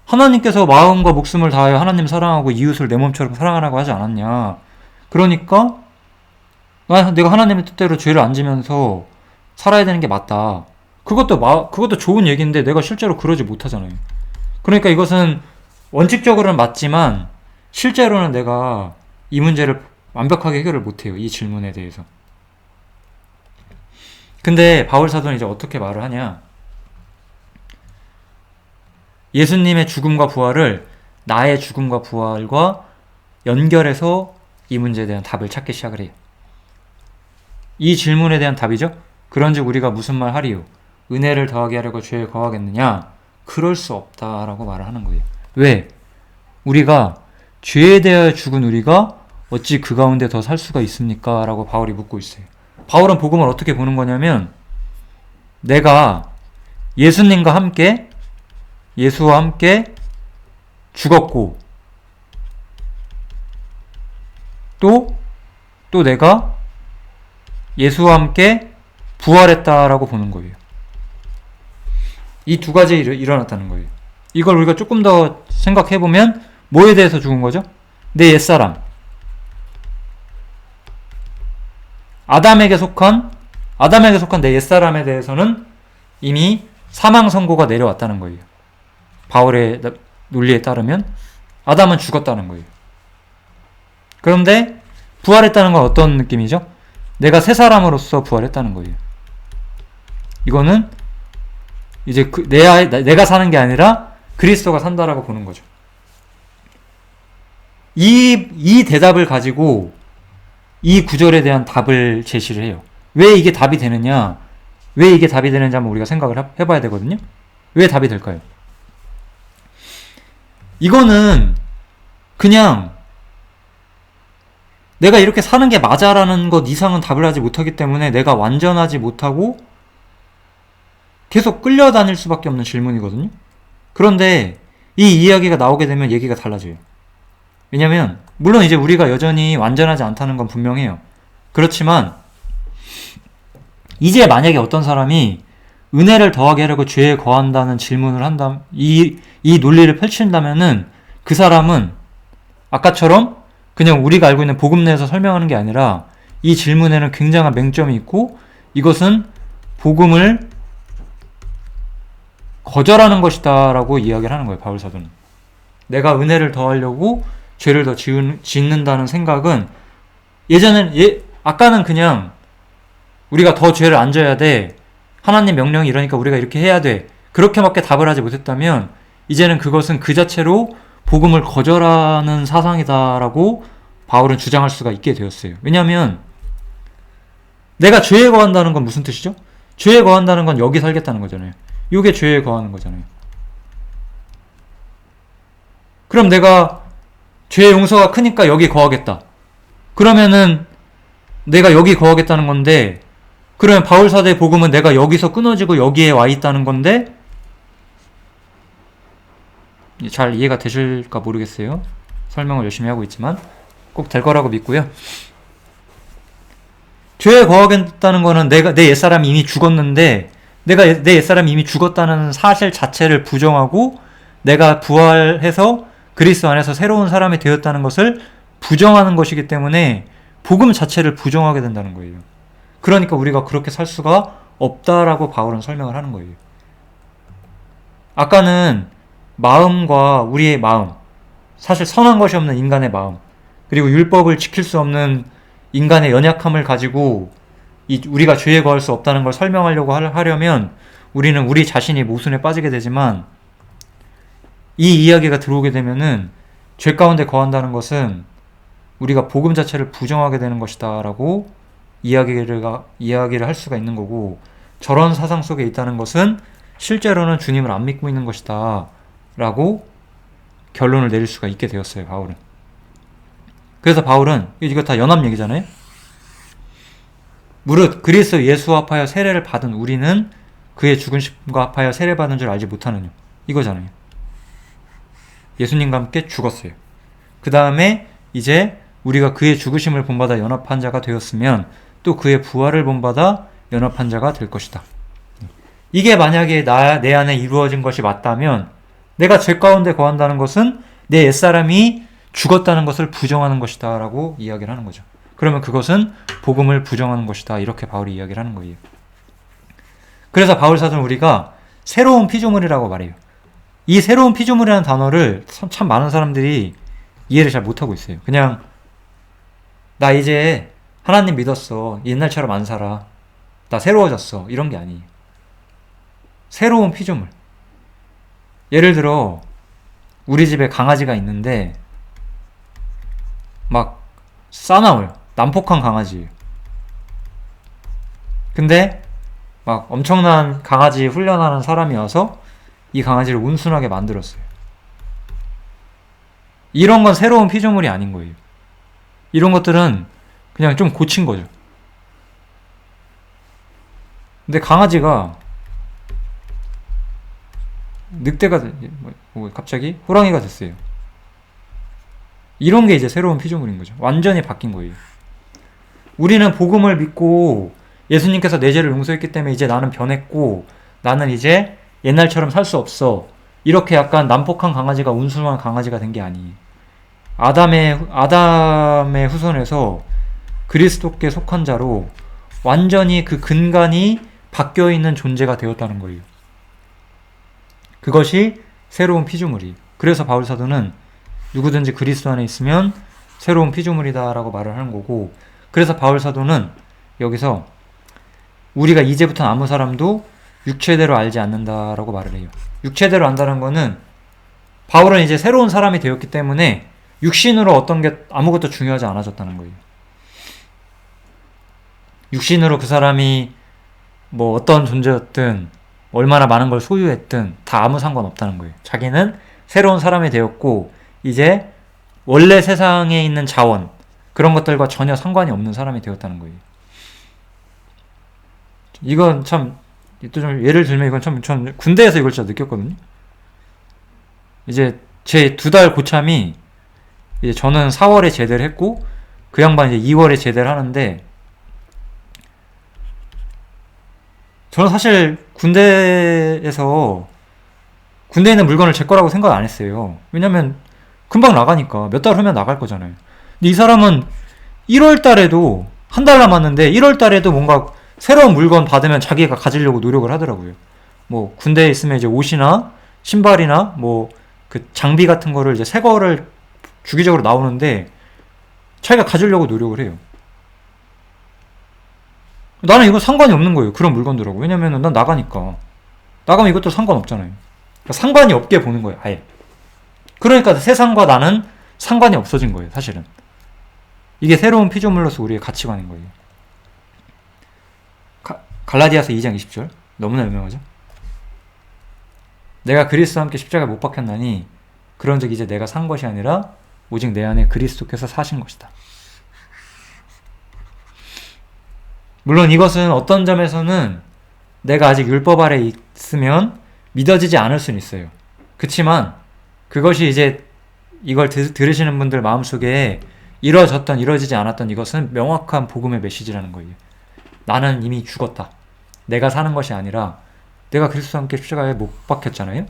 하나님께서 마음과 목숨을 다하여 하나님 사랑하고 이웃을 내 몸처럼 사랑하라고 하지 않았냐. 그러니까 내가 하나님의 뜻대로 죄를 안 지면서 살아야 되는 게 맞다. 그것도 좋은 얘기인데 내가 실제로 그러지 못하잖아요. 그러니까 이것은 원칙적으로는 맞지만 실제로는 내가 이 문제를 완벽하게 해결을 못해요, 이 질문에 대해서. 근데 바울 사도는 이제 어떻게 말을 하냐. 예수님의 죽음과 부활을 나의 죽음과 부활과 연결해서 이 문제에 대한 답을 찾기 시작을 해요. 이 질문에 대한 답이죠. 그런즉 우리가 무슨 말 하리요? 은혜를 더하게 하려고 죄에 거하겠느냐? 그럴 수 없다라고 말을 하는 거예요. 왜? 우리가 죄에 대하여 죽은 우리가 어찌 그 가운데 더 살 수가 있습니까? 라고 바울이 묻고 있어요. 바울은 복음을 어떻게 보는 거냐면, 내가 예수님과 함께, 예수와 함께 죽었고 또 내가 예수와 함께 부활했다라고 보는 거예요. 이 두 가지 일어났다는 거예요. 이걸 우리가 조금 더 생각해보면 뭐에 대해서 죽은 거죠? 내 옛사람, 아담에게 속한 내 옛사람에 대해서는 이미 사망 선고가 내려왔다는 거예요. 바울의 논리에 따르면 아담은 죽었다는 거예요. 그런데 부활했다는 건 어떤 느낌이죠? 내가 새 사람으로서 부활했다는 거예요. 이거는 이제 내가 사는 게 아니라 그리스도가 산다라고 보는 거죠. 이 대답을 가지고 이 구절에 대한 답을 제시를 해요. 왜 이게 답이 되느냐? 왜 이게 답이 되는지 한번 우리가 생각을 해봐야 되거든요. 왜 답이 될까요? 이거는 그냥 내가 이렇게 사는 게 맞아라는 것 이상은 답을 하지 못하기 때문에 내가 완전하지 못하고 계속 끌려다닐 수밖에 없는 질문이거든요. 그런데 이 이야기가 나오게 되면 얘기가 달라져요. 왜냐면 물론 이제 우리가 여전히 완전하지 않다는 건 분명해요. 그렇지만 이제 만약에 어떤 사람이 은혜를 더하게 하려고 죄에 거한다는 질문을 이 논리를 펼친다면은 그 사람은 아까처럼 그냥 우리가 알고 있는 복음 내에서 설명하는 게 아니라 이 질문에는 굉장한 맹점이 있고 이것은 복음을 거절하는 것이다 라고 이야기를 하는 거예요, 바울 사도는. 내가 은혜를 더하려고 죄를 더 짓는다는 생각은 아까는 그냥 우리가 더 죄를 안 져야 돼, 하나님 명령이 이러니까 우리가 이렇게 해야 돼, 그렇게밖에 답을 하지 못했다면 이제는 그것은 그 자체로 복음을 거절하는 사상이다라고 바울은 주장할 수가 있게 되었어요. 왜냐하면 내가 죄에 거한다는 건 무슨 뜻이죠? 죄에 거한다는 건 여기 살겠다는 거잖아요. 이게 죄에 거하는 거잖아요. 그럼 내가 죄의 용서가 크니까 여기 거하겠다. 그러면은 내가 여기 거하겠다는 건데, 그러면 바울 사도의 복음은 내가 여기서 끊어지고 여기에 와 있다는 건데, 잘 이해가 되실까 모르겠어요. 설명을 열심히 하고 있지만 꼭 될 거라고 믿고요. 죄에 거하겠다는 거는 내 옛사람이 이미 죽었는데 내 옛사람이 이미 죽었다는 사실 자체를 부정하고 내가 부활해서 그리스도 안에서 새로운 사람이 되었다는 것을 부정하는 것이기 때문에 복음 자체를 부정하게 된다는 거예요. 그러니까 우리가 그렇게 살 수가 없다라고 바울은 설명을 하는 거예요. 아까는 마음과 우리의 마음, 사실 선한 것이 없는 인간의 마음, 그리고 율법을 지킬 수 없는 인간의 연약함을 가지고 우리가 죄에 거할 수 없다는 걸 설명하려고 하려면 우리는 우리 자신이 모순에 빠지게 되지만, 이 이야기가 들어오게 되면은 죄 가운데 거한다는 것은 우리가 복음 자체를 부정하게 되는 것이다 라고 이야기를 할 수가 있는 거고, 저런 사상 속에 있다는 것은 실제로는 주님을 안 믿고 있는 것이다 라고 결론을 내릴 수가 있게 되었어요, 바울은. 그래서 바울은, 이거 다 연합 얘기잖아요. 무릇 그리스도 예수와 합하여 세례를 받은 우리는 그의 죽으심과 합하여 세례받은 줄 알지 못하느냐, 이거잖아요. 예수님과 함께 죽었어요. 그 다음에 이제 우리가 그의 죽으심을 본받아 연합한 자가 되었으면 또 그의 부활을 본받아 연합한 자가 될 것이다. 이게 만약에 내 안에 이루어진 것이 맞다면 내가 죄 가운데 거한다는 것은 내 옛사람이 죽었다는 것을 부정하는 것이다 라고 이야기를 하는 거죠. 그러면 그것은 복음을 부정하는 것이다, 이렇게 바울이 이야기를 하는 거예요. 그래서 바울 사도는 우리가 새로운 피조물이라고 말해요. 이 새로운 피조물이라는 단어를 참 많은 사람들이 이해를 잘 못하고 있어요. 그냥 나 이제 하나님 믿었어, 옛날처럼 안 살아, 나 새로워졌어, 이런 게 아니에요. 새로운 피조물. 예를 들어 우리 집에 강아지가 있는데 막 싸나워요. 난폭한 강아지예요. 근데 막 엄청난 강아지 훈련하는 사람이 와서 이 강아지를 온순하게 만들었어요. 이런 건 새로운 피조물이 아닌 거예요. 이런 것들은 그냥 좀 고친 거죠. 근데 강아지가 늑대가 갑자기 호랑이가 됐어요. 이런 게 이제 새로운 피조물인 거죠. 완전히 바뀐 거예요. 우리는 복음을 믿고 예수님께서 내 죄를 용서했기 때문에 이제 나는 변했고 나는 이제 옛날처럼 살 수 없어, 이렇게 약간 난폭한 강아지가 온순한 강아지가 된 게 아니에요. 아담의 후손에서 그리스도께 속한 자로 완전히 그 근간이 바뀌어 있는 존재가 되었다는 거예요. 그것이 새로운 피조물이에요. 그래서 바울 사도는 누구든지 그리스도 안에 있으면 새로운 피조물이다 라고 말을 하는 거고, 그래서 바울 사도는 여기서 우리가 이제부터는 아무 사람도 육체대로 알지 않는다 라고 말을 해요. 육체대로 안다는 거는 바울은 이제 새로운 사람이 되었기 때문에 육신으로 어떤 게 아무것도 중요하지 않아졌다는 거예요. 육신으로 그 사람이 뭐 어떤 존재였든 얼마나 많은 걸 소유했든 다 아무 상관없다는 거예요. 자기는 새로운 사람이 되었고 이제 원래 세상에 있는 자원, 그런 것들과 전혀 상관이 없는 사람이 되었다는 거예요. 이건 참, 또 좀 예를 들면 이건 전 군대에서 이걸 진짜 느꼈거든요. 이제 제 2달 고참이, 이제 저는 4월에 제대를 했고 그 양반 이제 2월에 제대를 하는데, 저는 사실 군대에 있는 물건을 제 거라고 생각 안 했어요. 왜냐면 금방 나가니까, 몇 달 후면 나갈 거잖아요. 근데 이 사람은 1월 달에도, 한 달 남았는데 1월 달에도 뭔가 새로운 물건 받으면 자기가 가지려고 노력을 하더라고요. 뭐 군대에 있으면 이제 옷이나 신발이나 뭐 그 장비 같은 거를 이제 새 거를 주기적으로 나오는데 자기가 가지려고 노력을 해요. 나는 이거 상관이 없는 거예요, 그런 물건들하고. 왜냐면은 난 나가니까. 나가면 이것도 상관없잖아요. 그러니까 상관이 없게 보는 거예요, 아예. 그러니까 세상과 나는 상관이 없어진 거예요, 사실은. 이게 새로운 피조물로서 우리의 가치관인 거예요. 갈라디아서 2장 20절 너무나 유명하죠. 내가 그리스도와 함께 십자가에 못 박혔나니 그런즉 이제 내가 산 것이 아니라 오직 내 안에 그리스도께서 사신 것이다. 물론 이것은 어떤 점에서는 내가 아직 율법 아래 있으면 믿어지지 않을 수는 있어요. 그치만 그것이 이제 이걸 들으시는 분들 마음속에 이루어졌던 이루어지지 않았던 이것은 명확한 복음의 메시지라는 거예요. 나는 이미 죽었다. 내가 사는 것이 아니라 내가 그리스도와 함께 십자가에 못 박혔잖아요.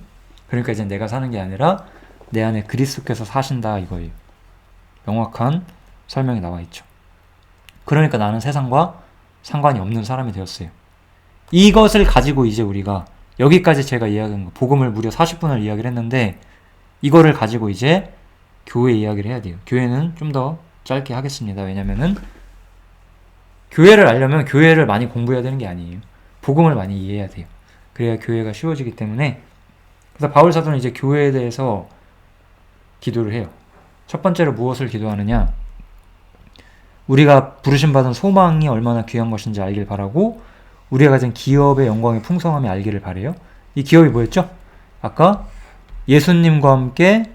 그러니까 이제 내가 사는 게 아니라 내 안에 그리스도께서 사신다 이거예요. 명확한 설명이 나와 있죠. 그러니까 나는 세상과 상관이 없는 사람이 되었어요. 이것을 가지고 이제 우리가 여기까지 제가 이야기한 거, 복음을 무려 40분을 이야기를 했는데 이거를 가지고 이제 교회 이야기를 해야 돼요. 교회는 좀 더 짧게 하겠습니다. 왜냐면은 교회를 알려면 교회를 많이 공부해야 되는 게 아니에요. 복음을 많이 이해해야 돼요. 그래야 교회가 쉬워지기 때문에. 그래서 바울 사도는 이제 교회에 대해서 기도를 해요. 첫 번째로 무엇을 기도하느냐? 우리가 부르심받은 소망이 얼마나 귀한 것인지 알길 바라고 우리가 가진 기업의 영광의 풍성함이 알기를 바래요. 이 기업이 뭐였죠? 아까 예수님과 함께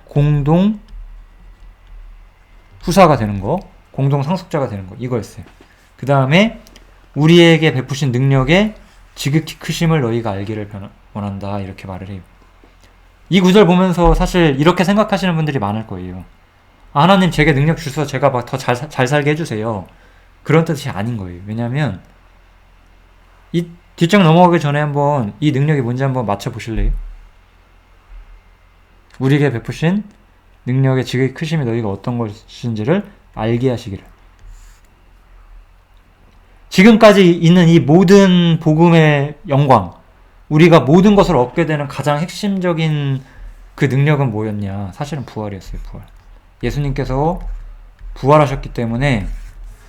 공동 후사가 되는 거, 공동 상속자가 되는 거, 이거였어요. 그 다음에 우리에게 베푸신 능력의 지극히 크심을 너희가 알기를 원한다, 이렇게 말을 해요. 이 구절 보면서 사실 이렇게 생각하시는 분들이 많을 거예요. 아, 하나님 제게 능력 주셔서 제가 막 더 잘 살게 해주세요. 그런 뜻이 아닌 거예요. 왜냐하면 이 뒷장 넘어가기 전에 한번 이 능력이 뭔지 한번 맞춰보실래요? 우리에게 베푸신 능력의 지극히 크심이 너희가 어떤 것인지를 알게 하시기를. 지금까지 있는 이 모든 복음의 영광, 우리가 모든 것을 얻게 되는 가장 핵심적인 그 능력은 뭐였냐? 사실은 부활이었어요. 부활. 예수님께서 부활하셨기 때문에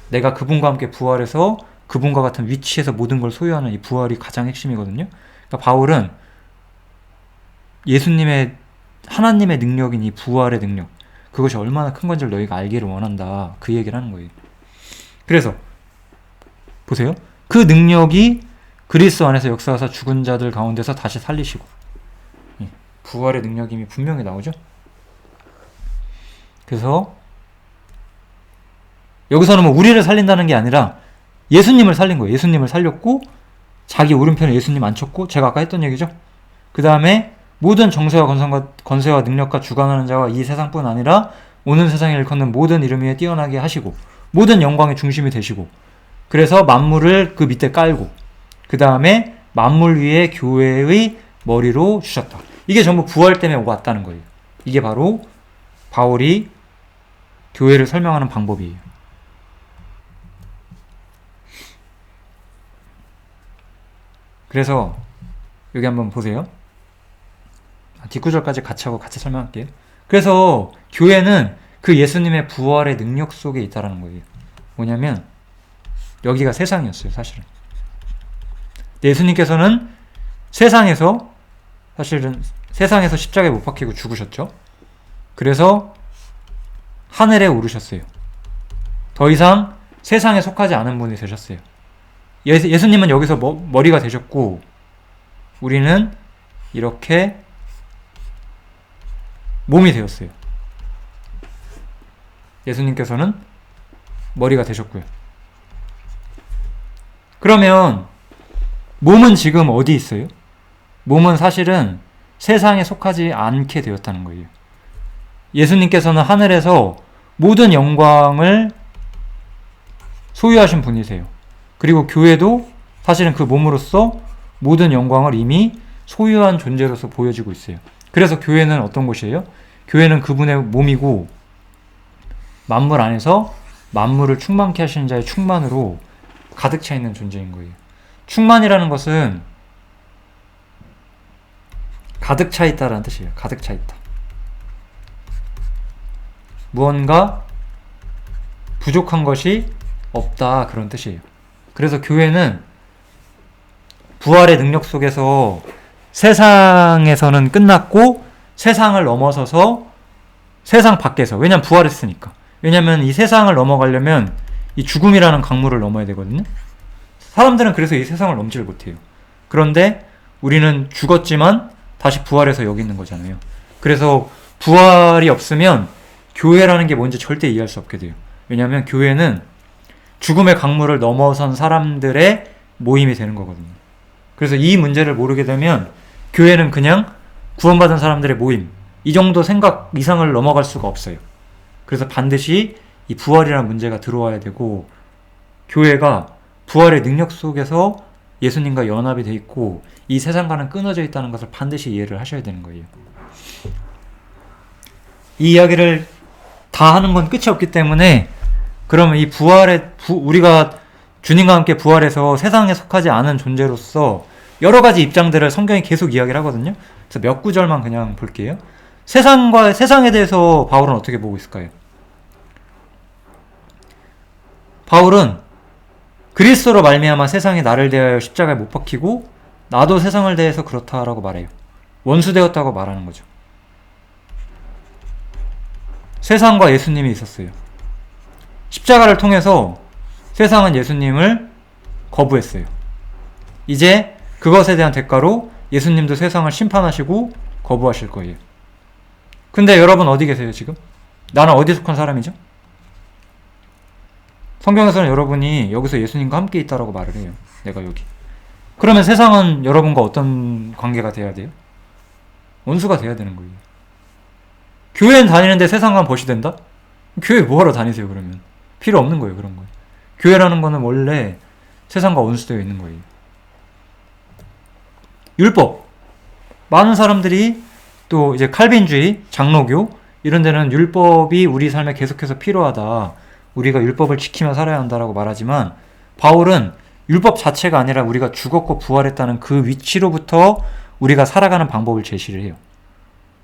내가 그분과 함께 부활해서 그분과 같은 위치에서 모든 걸 소유하는 이 부활이 가장 핵심이거든요. 그러니까 바울은 예수님의 하나님의 능력인 이 부활의 능력, 그것이 얼마나 큰 건지를 너희가 알기를 원한다, 그 얘기를 하는 거예요. 그래서 보세요. 그 능력이 그리스도 안에서 역사하사 죽은 자들 가운데서 다시 살리시고, 부활의 능력이 이미 분명히 나오죠. 그래서 여기서는 뭐 우리를 살린다는 게 아니라 예수님을 살린 거예요. 예수님을 살렸고 자기 오른편에 예수님 앉혔고, 제가 아까 했던 얘기죠. 그 다음에 모든 정세와 권세와 능력과 주관하는 자와 이 세상뿐 아니라 오는 세상에 일컫는 모든 이름 위에 뛰어나게 하시고 모든 영광의 중심이 되시고, 그래서 만물을 그 밑에 깔고 그 다음에 만물 위에 교회의 머리로 주셨다. 이게 전부 부활 때문에 왔다는 거예요. 이게 바로 바울이 교회를 설명하는 방법이에요. 그래서 여기 한번 보세요. 뒷구절까지 같이 하고 같이 설명할게요. 그래서 교회는 그 예수님의 부활의 능력 속에 있다는 거예요. 뭐냐면 여기가 세상이었어요. 사실은 예수님께서는 사실은 세상에서 십자가에 못 박히고 죽으셨죠. 그래서 하늘에 오르셨어요. 더 이상 세상에 속하지 않은 분이 되셨어요. 예수님은 여기서 머리가 되셨고 우리는 이렇게 몸이 되었어요. 예수님께서는 머리가 되셨고요. 그러면 몸은 지금 어디 있어요? 몸은 사실은 세상에 속하지 않게 되었다는 거예요. 예수님께서는 하늘에서 모든 영광을 소유하신 분이세요. 그리고 교회도 사실은 그 몸으로서 모든 영광을 이미 소유한 존재로서 보여지고 있어요. 그래서 교회는 어떤 곳이에요? 교회는 그분의 몸이고 만물 안에서 만물을 충만케 하시는 자의 충만으로 가득 차 있는 존재인 거예요. 충만이라는 것은 가득 차 있다라는 뜻이에요. 가득 차 있다. 무언가 부족한 것이 없다, 그런 뜻이에요. 그래서 교회는 부활의 능력 속에서 세상에서는 끝났고 세상을 넘어서서 세상 밖에서, 왜냐면 부활했으니까. 왜냐면 이 세상을 넘어가려면 이 죽음이라는 강물을 넘어야 되거든요. 사람들은 그래서 이 세상을 넘지를 못해요. 그런데 우리는 죽었지만 다시 부활해서 여기 있는 거잖아요. 그래서 부활이 없으면 교회라는 게 뭔지 절대 이해할 수 없게 돼요. 왜냐하면 교회는 죽음의 강물을 넘어선 사람들의 모임이 되는 거거든요. 그래서 이 문제를 모르게 되면 교회는 그냥 구원받은 사람들의 모임, 이 정도 생각 이상을 넘어갈 수가 없어요. 그래서 반드시 이 부활이라는 문제가 들어와야 되고, 교회가 부활의 능력 속에서 예수님과 연합이 돼 있고 이 세상과는 끊어져 있다는 것을 반드시 이해를 하셔야 되는 거예요. 이 이야기를 다 하는 건 끝이 없기 때문에, 그러면 이 우리가 주님과 함께 부활해서 세상에 속하지 않은 존재로서 여러 가지 입장들을 성경이 계속 이야기를 하거든요. 그래서 몇 구절만 그냥 볼게요. 세상에 대해서 바울은 어떻게 보고 있을까요? 바울은 그리스도로 말미암아 세상이 나를 대하여 십자가에 못 박히고 나도 세상을 대해서 그렇다라고 말해요. 원수되었다고 말하는 거죠. 세상과 예수님이 있었어요. 십자가를 통해서 세상은 예수님을 거부했어요. 이제 그것에 대한 대가로 예수님도 세상을 심판하시고 거부하실 거예요. 근데 여러분 어디 계세요 지금? 나는 어디에 속한 사람이죠? 성경에서는 여러분이 여기서 예수님과 함께 있다라고 말을 해요. 내가 여기. 그러면 세상은 여러분과 어떤 관계가 돼야 돼요? 원수가 돼야 되는 거예요. 교회는 다니는데 세상과 벗이 된다? 교회 뭐하러 다니세요 그러면? 필요 없는 거예요 그런 거. 교회라는 거는 원래 세상과 원수되어 있는 거예요. 율법. 많은 사람들이 또 이제 칼빈주의, 장로교 이런 데는 율법이 우리 삶에 계속해서 필요하다. 우리가 율법을 지키며 살아야 한다라고 말하지만, 바울은 율법 자체가 아니라 우리가 죽었고 부활했다는 그 위치로부터 우리가 살아가는 방법을 제시를 해요.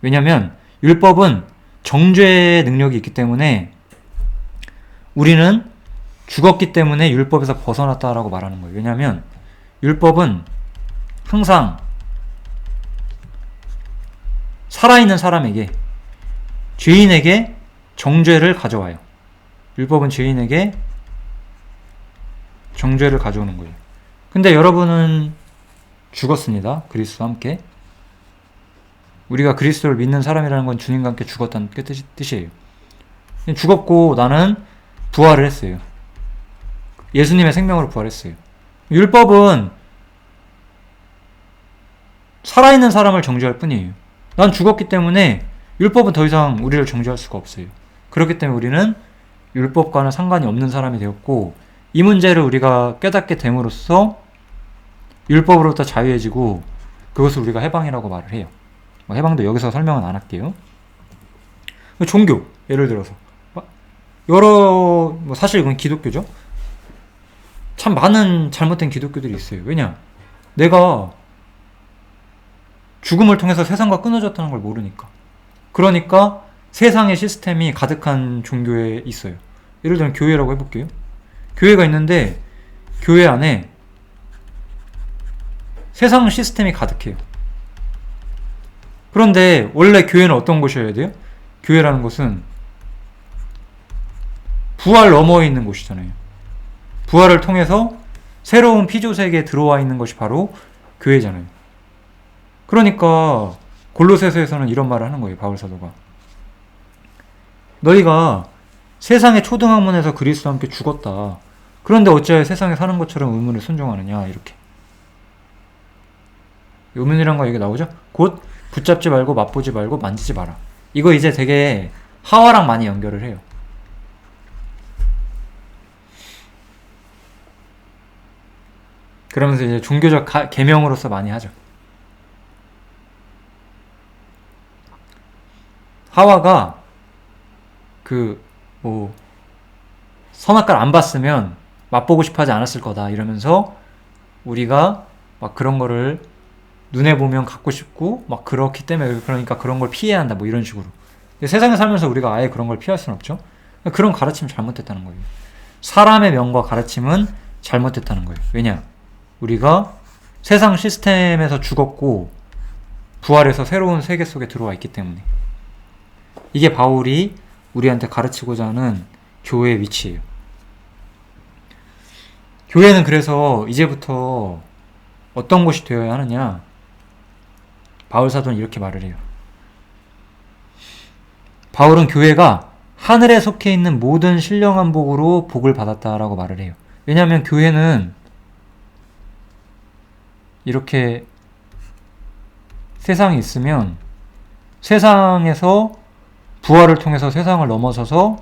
왜냐하면 율법은 정죄의 능력이 있기 때문에 우리는 죽었기 때문에 율법에서 벗어났다라고 말하는 거예요. 왜냐하면 율법은 항상 살아있는 사람에게, 죄인에게 정죄를 가져와요. 율법은 죄인에게 정죄를 가져오는 거예요. 근데 여러분은 죽었습니다. 그리스도와 함께. 우리가 그리스도를 믿는 사람이라는 건 주님과 함께 죽었다는 뜻이에요. 죽었고 나는 부활을 했어요. 예수님의 생명으로 부활했어요. 율법은 살아있는 사람을 정죄할 뿐이에요. 난 죽었기 때문에 율법은 더 이상 우리를 정죄할 수가 없어요. 그렇기 때문에 우리는 율법과는 상관이 없는 사람이 되었고, 이 문제를 우리가 깨닫게 됨으로써 율법으로부터 자유해지고 그것을 우리가 해방이라고 말을 해요. 해방도 여기서 설명은 안 할게요. 종교, 예를 들어서 사실 이건 기독교죠. 참 많은 잘못된 기독교들이 있어요. 왜냐? 내가 죽음을 통해서 세상과 끊어졌다는 걸 모르니까. 그러니까 세상의 시스템이 가득한 종교에 있어요. 예를 들면 교회라고 해볼게요. 교회가 있는데 교회 안에 세상 시스템이 가득해요. 그런데 원래 교회는 어떤 곳이어야 돼요? 교회라는 곳은 부활 너머에 있는 곳이잖아요. 부활을 통해서 새로운 피조세계에 들어와 있는 것이 바로 교회잖아요. 그러니까 골로새서에서는 이런 말을 하는 거예요. 바울 사도가. 너희가 세상의 초등학문에서 그리스도와 함께 죽었다. 그런데 어찌하여 세상에 사는 것처럼 의문을 순종하느냐, 이렇게. 의문이란 거 얘기 나오죠? 곧 붙잡지 말고 맛보지 말고 만지지 마라. 이거 이제 되게 하와랑 많이 연결을 해요. 그러면서 이제 종교적 계명으로서 많이 하죠. 하와가 선악과를 안 봤으면 맛보고 싶어 하지 않았을 거다 이러면서 우리가 막 그런 거를 눈에 보면 갖고 싶고 막 그렇기 때문에, 그러니까 그런 걸 피해야 한다 뭐 이런 식으로. 근데 세상에 살면서 우리가 아예 그런 걸 피할 수는 없죠. 그런 가르침은 잘못됐다는 거예요. 사람의 명과 가르침은 잘못됐다는 거예요. 왜냐? 우리가 세상 시스템에서 죽었고 부활해서 새로운 세계 속에 들어와 있기 때문에. 이게 바울이 우리한테 가르치고자 하는 교회의 위치예요. 교회는 그래서 이제부터 어떤 곳이 되어야 하느냐? 바울 사도는 이렇게 말을 해요. 바울은 교회가 하늘에 속해 있는 모든 신령한 복으로 복을 받았다라고 말을 해요. 왜냐하면 교회는 이렇게 세상에 있으면 세상에서 부활을 통해서 세상을 넘어서서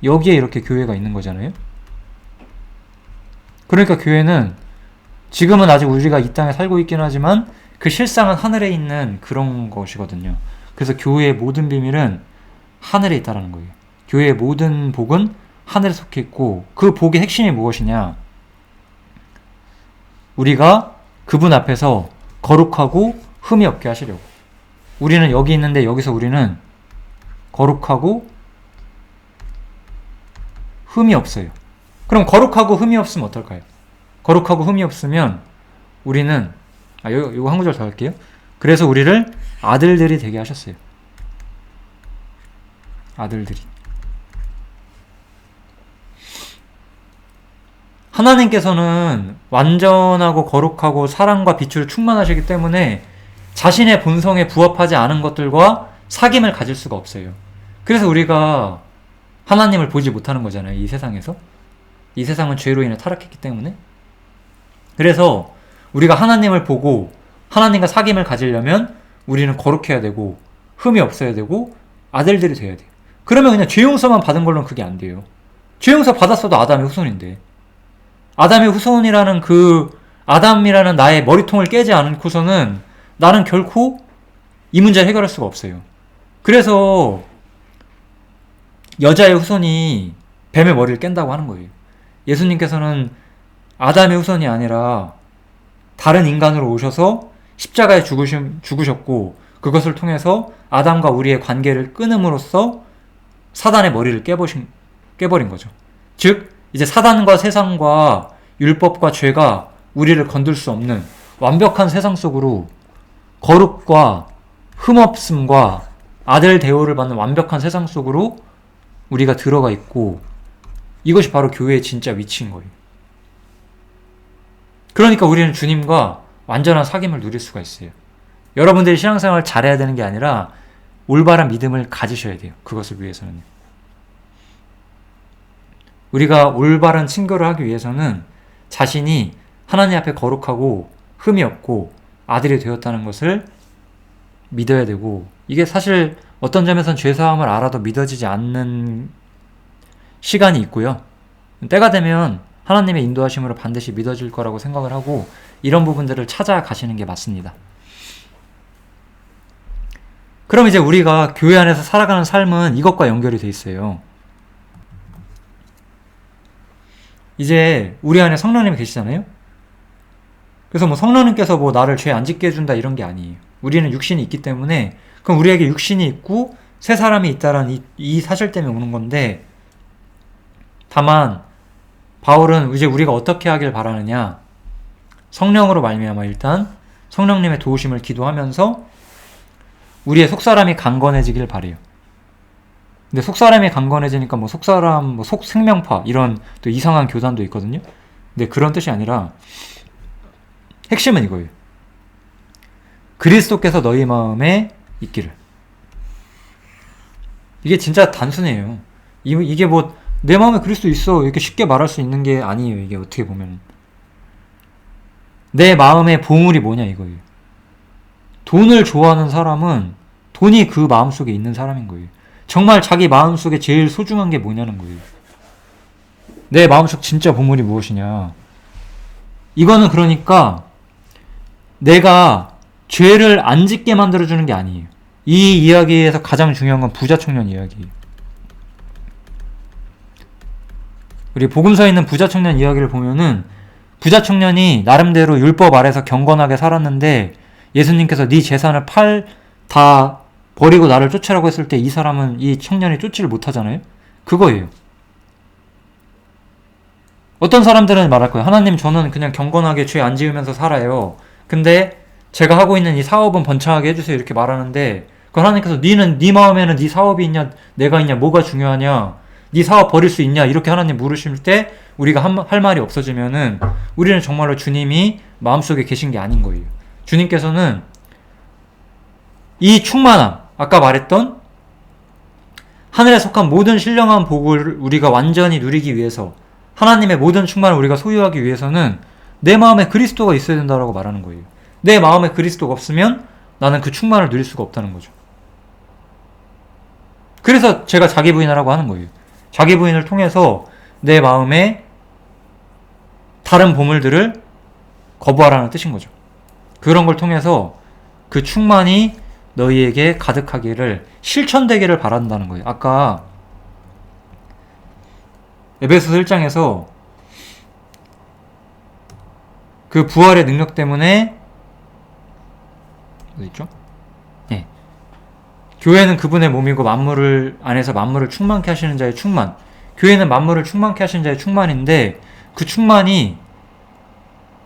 여기에 이렇게 교회가 있는 거잖아요. 그러니까 교회는 지금은 아직 우리가 이 땅에 살고 있긴 하지만 그 실상은 하늘에 있는 그런 것이거든요. 그래서 교회의 모든 비밀은 하늘에 있다라는 거예요. 교회의 모든 복은 하늘에 속해 있고, 그 복의 핵심이 무엇이냐? 우리가 그분 앞에서 거룩하고 흠이 없게 하시려고. 우리는 여기 있는데 여기서 우리는 거룩하고 흠이 없어요. 그럼 거룩하고 흠이 없으면 어떨까요? 거룩하고 흠이 없으면 우리는 이거 한 구절 더 할게요. 그래서 우리를 아들들이 되게 하셨어요. 아들들이. 하나님께서는 완전하고 거룩하고 사랑과 빛으로 충만하시기 때문에 자신의 본성에 부합하지 않은 것들과 사귐을 가질 수가 없어요. 그래서 우리가 하나님을 보지 못하는 거잖아요. 이 세상에서. 이 세상은 죄로 인해 타락했기 때문에. 그래서 우리가 하나님을 보고 하나님과 사귐을 가지려면 우리는 거룩해야 되고 흠이 없어야 되고 아들들이 돼야 돼요. 그러면 그냥 죄 용서만 받은 걸로는 그게 안 돼요. 죄 용서 받았어도 아담의 후손인데, 아담의 후손이라는 그 아담이라는 나의 머리통을 깨지 않고서는 나는 결코 이 문제를 해결할 수가 없어요. 그래서 여자의 후손이 뱀의 머리를 깬다고 하는 거예요. 예수님께서는 아담의 후손이 아니라 다른 인간으로 오셔서 십자가에 죽으셨고, 그것을 통해서 아담과 우리의 관계를 끊음으로써 사단의 머리를 깨버린 거죠. 즉 이제 사단과 세상과 율법과 죄가 우리를 건들 수 없는 완벽한 세상 속으로, 거룩과 흠없음과 아들 대우를 받는 완벽한 세상 속으로 우리가 들어가 있고, 이것이 바로 교회의 진짜 위치인 거예요. 그러니까 우리는 주님과 완전한 사귐을 누릴 수가 있어요. 여러분들이 신앙생활을 잘해야 되는 게 아니라 올바른 믿음을 가지셔야 돼요. 그것을 위해서는. 우리가 올바른 친교를 하기 위해서는 자신이 하나님 앞에 거룩하고 흠이 없고 아들이 되었다는 것을 믿어야 되고, 이게 사실 어떤 점에선 죄사함을 알아도 믿어지지 않는 시간이 있고요. 때가 되면 하나님의 인도하심으로 반드시 믿어질 거라고 생각을 하고, 이런 부분들을 찾아가시는 게 맞습니다. 그럼 이제 우리가 교회 안에서 살아가는 삶은 이것과 연결이 돼 있어요. 이제 우리 안에 성령님이 계시잖아요. 그래서 뭐 성령님께서 뭐 나를 죄 안 짓게 해준다 이런 게 아니에요. 우리는 육신이 있기 때문에, 그럼 우리에게 육신이 있고 새 사람이 있다라는 이 사실 때문에 오는 건데, 다만 바울은 이제 우리가 어떻게 하길 바라느냐, 성령으로 말미암아 일단 성령님의 도우심을 기도하면서 우리의 속사람이 강건해지길 바래요. 근데 속사람이 강건해지니까 뭐 속사람, 뭐 속생명파 이런 또 이상한 교단도 있거든요. 근데 그런 뜻이 아니라 핵심은 이거예요. 그리스도께서 너희 마음에 있기를. 이게 진짜 단순해요. 이게 뭐 내 마음에 그리스도 있어 이렇게 쉽게 말할 수 있는 게 아니에요. 이게 어떻게 보면 내 마음의 보물이 뭐냐 이거예요. 돈을 좋아하는 사람은 돈이 그 마음속에 있는 사람인 거예요. 정말 자기 마음속에 제일 소중한 게 뭐냐는 거예요. 내 마음속 진짜 보물이 무엇이냐. 이거는 그러니까 내가 죄를 안 짓게 만들어주는 게 아니에요. 이 이야기에서 가장 중요한 건 부자 청년 이야기예요. 우리 복음서에 있는 부자 청년 이야기를 보면은 부자 청년이 나름대로 율법 아래서 경건하게 살았는데 예수님께서 네 재산을 다 버리고 나를 쫓으라고 했을 때 이 청년이 쫓지를 못하잖아요. 그거예요. 어떤 사람들은 말할 거예요. 하나님, 저는 그냥 경건하게 죄 안 지으면서 살아요. 근데 제가 하고 있는 이 사업은 번창하게 해주세요. 이렇게 말하는데, 그 하나님께서 네 마음에는 네 사업이 있냐 내가 있냐 뭐가 중요하냐, 네 사업 버릴 수 있냐 이렇게 하나님 물으실 때 우리가 할 말이 없어지면은 우리는 정말로 주님이 마음속에 계신 게 아닌 거예요. 주님께서는 이 충만함, 아까 말했던 하늘에 속한 모든 신령한 복을 우리가 완전히 누리기 위해서, 하나님의 모든 충만을 우리가 소유하기 위해서는 내 마음에 그리스도가 있어야 된다고 말하는 거예요. 내 마음에 그리스도가 없으면 나는 그 충만을 누릴 수가 없다는 거죠. 그래서 제가 자기 부인하라고 하는 거예요. 자기 부인을 통해서 내 마음에 다른 보물들을 거부하라는 뜻인 거죠. 그런 걸 통해서 그 충만이 너희에게 가득하기를, 실천되기를 바란다는 거예요. 아까 에베소서 1장에서 그 부활의 능력 때문에 어디 있죠? 예. 교회는 그분의 몸이고 만물을 안에서 만물을 충만케 하시는 자의 충만. 교회는 만물을 충만케 하시는 자의 충만인데 그 충만이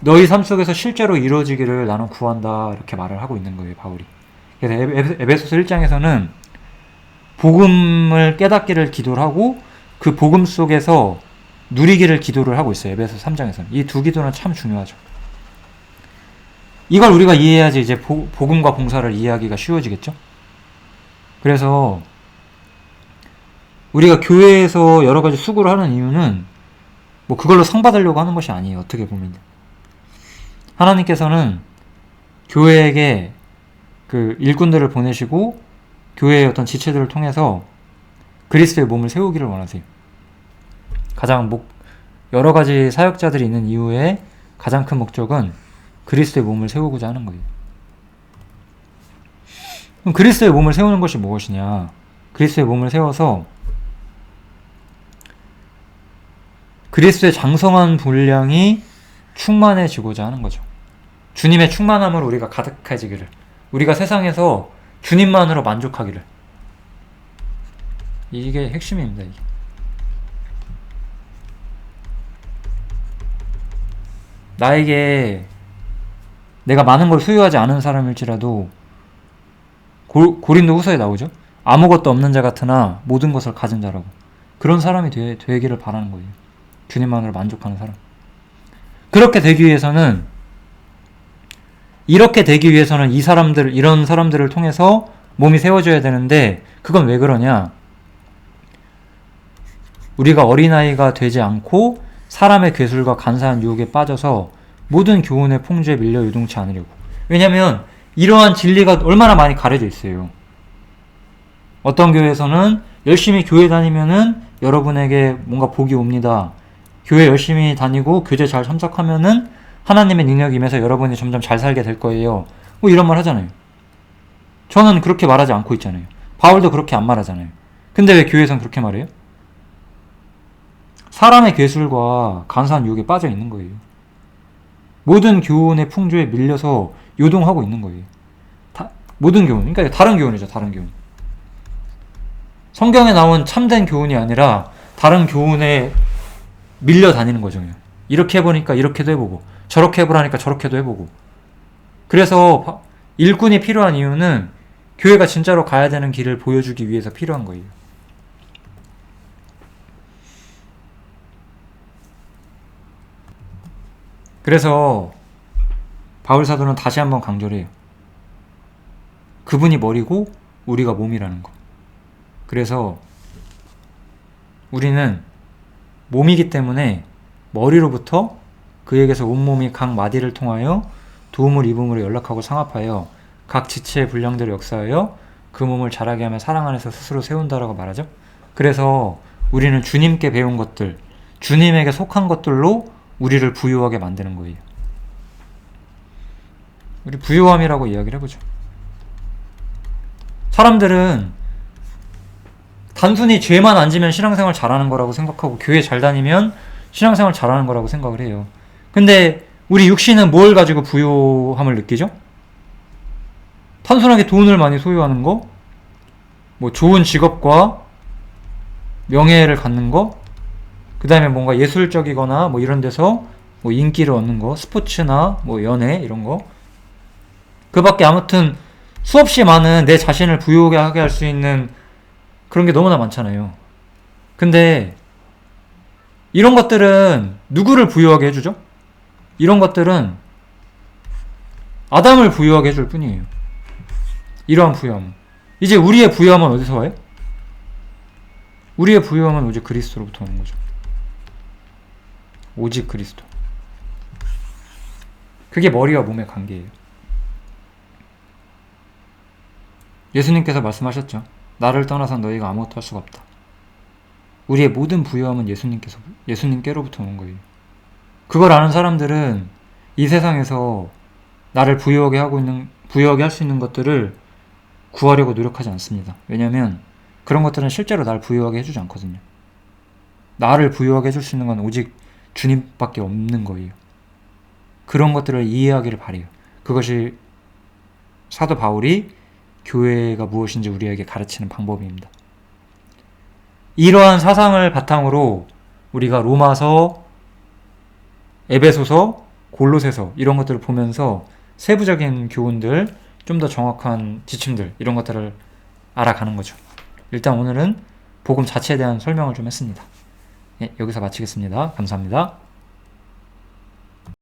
너희 삶 속에서 실제로 이루어지기를 나는 구한다, 이렇게 말을 하고 있는 거예요, 바울이. 그래서 에베소서 1장에서는 복음을 깨닫기를 기도를 하고 그 복음 속에서 누리기를 기도를 하고 있어요. 에베소서 3장에서는. 이 두 기도는 참 중요하죠. 이걸 우리가 이해해야지 이제 복음과 봉사를 이해하기가 쉬워지겠죠? 그래서 우리가 교회에서 여러 가지 수고를 하는 이유는 뭐 그걸로 상 받으려고 하는 것이 아니에요. 어떻게 보면 하나님께서는 교회에게 그 일꾼들을 보내시고 교회의 어떤 지체들을 통해서 그리스도의 몸을 세우기를 원하세요. 여러 가지 사역자들이 있는 이유의 가장 큰 목적은 그리스도의 몸을 세우고자 하는 거예요. 그럼 그리스도의 몸을 세우는 것이 무엇이냐? 그리스도의 몸을 세워서 그리스도의 장성한 분량이 충만해지고자 하는 거죠. 주님의 충만함으로 우리가 가득해지기를, 우리가 세상에서 주님만으로 만족하기를. 이게 핵심입니다. 이게. 나에게 내가 많은 걸 소유하지 않은 사람일지라도 고린도 후서에 나오죠. 아무것도 없는 자 같으나 모든 것을 가진 자라고. 그런 사람이 되기를 바라는 거예요. 주님만으로 만족하는 사람. 이렇게 되기 위해서는 이런 사람들을 통해서 몸이 세워져야 되는데, 그건 왜 그러냐? 우리가 어린아이가 되지 않고 사람의 괴술과 간사한 유혹에 빠져서 모든 교훈의 풍조에 밀려 요동치 않으려고. 왜냐면 이러한 진리가 얼마나 많이 가려져 있어요. 어떤 교회에서는 열심히 교회 다니면은 여러분에게 뭔가 복이 옵니다. 교회 열심히 다니고 교제 잘 참석하면은 하나님의 능력이 임해서 여러분이 점점 잘 살게 될 거예요. 뭐 이런 말 하잖아요. 저는 그렇게 말하지 않고 있잖아요. 바울도 그렇게 안 말하잖아요. 근데 왜 교회에서는 그렇게 말해요? 사람의 괴술과 간사한 유혹에 빠져 있는 거예요. 모든 교훈의 풍조에 밀려서 요동하고 있는 거예요. 모든 교훈, 그러니까 다른 교훈이죠. 다른 교훈. 성경에 나온 참된 교훈이 아니라 다른 교훈에 밀려 다니는 거죠. 이렇게 해보니까 이렇게도 해보고, 저렇게 해보라니까 저렇게도 해보고. 그래서 일꾼이 필요한 이유는 교회가 진짜로 가야 되는 길을 보여주기 위해서 필요한 거예요. 그래서 바울 사도는 다시 한번 강조를 해요. 그분이 머리고 우리가 몸이라는 거. 그래서 우리는 몸이기 때문에 머리로부터 그에게서 온몸이 각 마디를 통하여 도움을 입음으로 연락하고 상합하여 각 지체의 분량대로 역사하여 그 몸을 자라게 하며 사랑 안에서 스스로 세운다라고 말하죠. 그래서 우리는 주님께 배운 것들, 주님에게 속한 것들로 우리를 부유하게 만드는 거예요. 우리 부유함이라고 이야기를 해보죠. 사람들은 단순히 죄만 안 지면 신앙생활 잘하는 거라고 생각하고 교회 잘 다니면 신앙생활 잘하는 거라고 생각을 해요. 근데 우리 육신은 뭘 가지고 부유함을 느끼죠? 단순하게 돈을 많이 소유하는 거, 뭐 좋은 직업과 명예를 갖는 거, 그 다음에 뭔가 예술적이거나 뭐 이런 데서 뭐 인기를 얻는 거, 스포츠나 뭐 연애 이런 거. 그 밖에 아무튼 수없이 많은 내 자신을 부유하게 할 수 있는 그런 게 너무나 많잖아요. 근데 이런 것들은 누구를 부유하게 해주죠? 이런 것들은 아담을 부유하게 해줄 뿐이에요. 이러한 부유함. 이제 우리의 부유함은 어디서 와요? 우리의 부유함은 오직 그리스도로부터 오는 거죠. 오직 그리스도. 그게 머리와 몸의 관계예요. 예수님께서 말씀하셨죠. 나를 떠나선 너희가 아무것도 할 수가 없다. 우리의 모든 부유함은 예수님께로부터 온 거예요. 그걸 아는 사람들은 이 세상에서 나를 부유하게 할 수 있는 것들을 구하려고 노력하지 않습니다. 왜냐하면 그런 것들은 실제로 나를 부유하게 해주지 않거든요. 나를 부유하게 해줄 수 있는 건 오직 주님밖에 없는 거예요. 그런 것들을 이해하기를 바래요. 그것이 사도 바울이 교회가 무엇인지 우리에게 가르치는 방법입니다. 이러한 사상을 바탕으로 우리가 로마서, 에베소서, 골로새서 이런 것들을 보면서 세부적인 교훈들, 좀 더 정확한 지침들 이런 것들을 알아가는 거죠. 일단 오늘은 복음 자체에 대한 설명을 좀 했습니다. 네, 여기서 마치겠습니다. 감사합니다.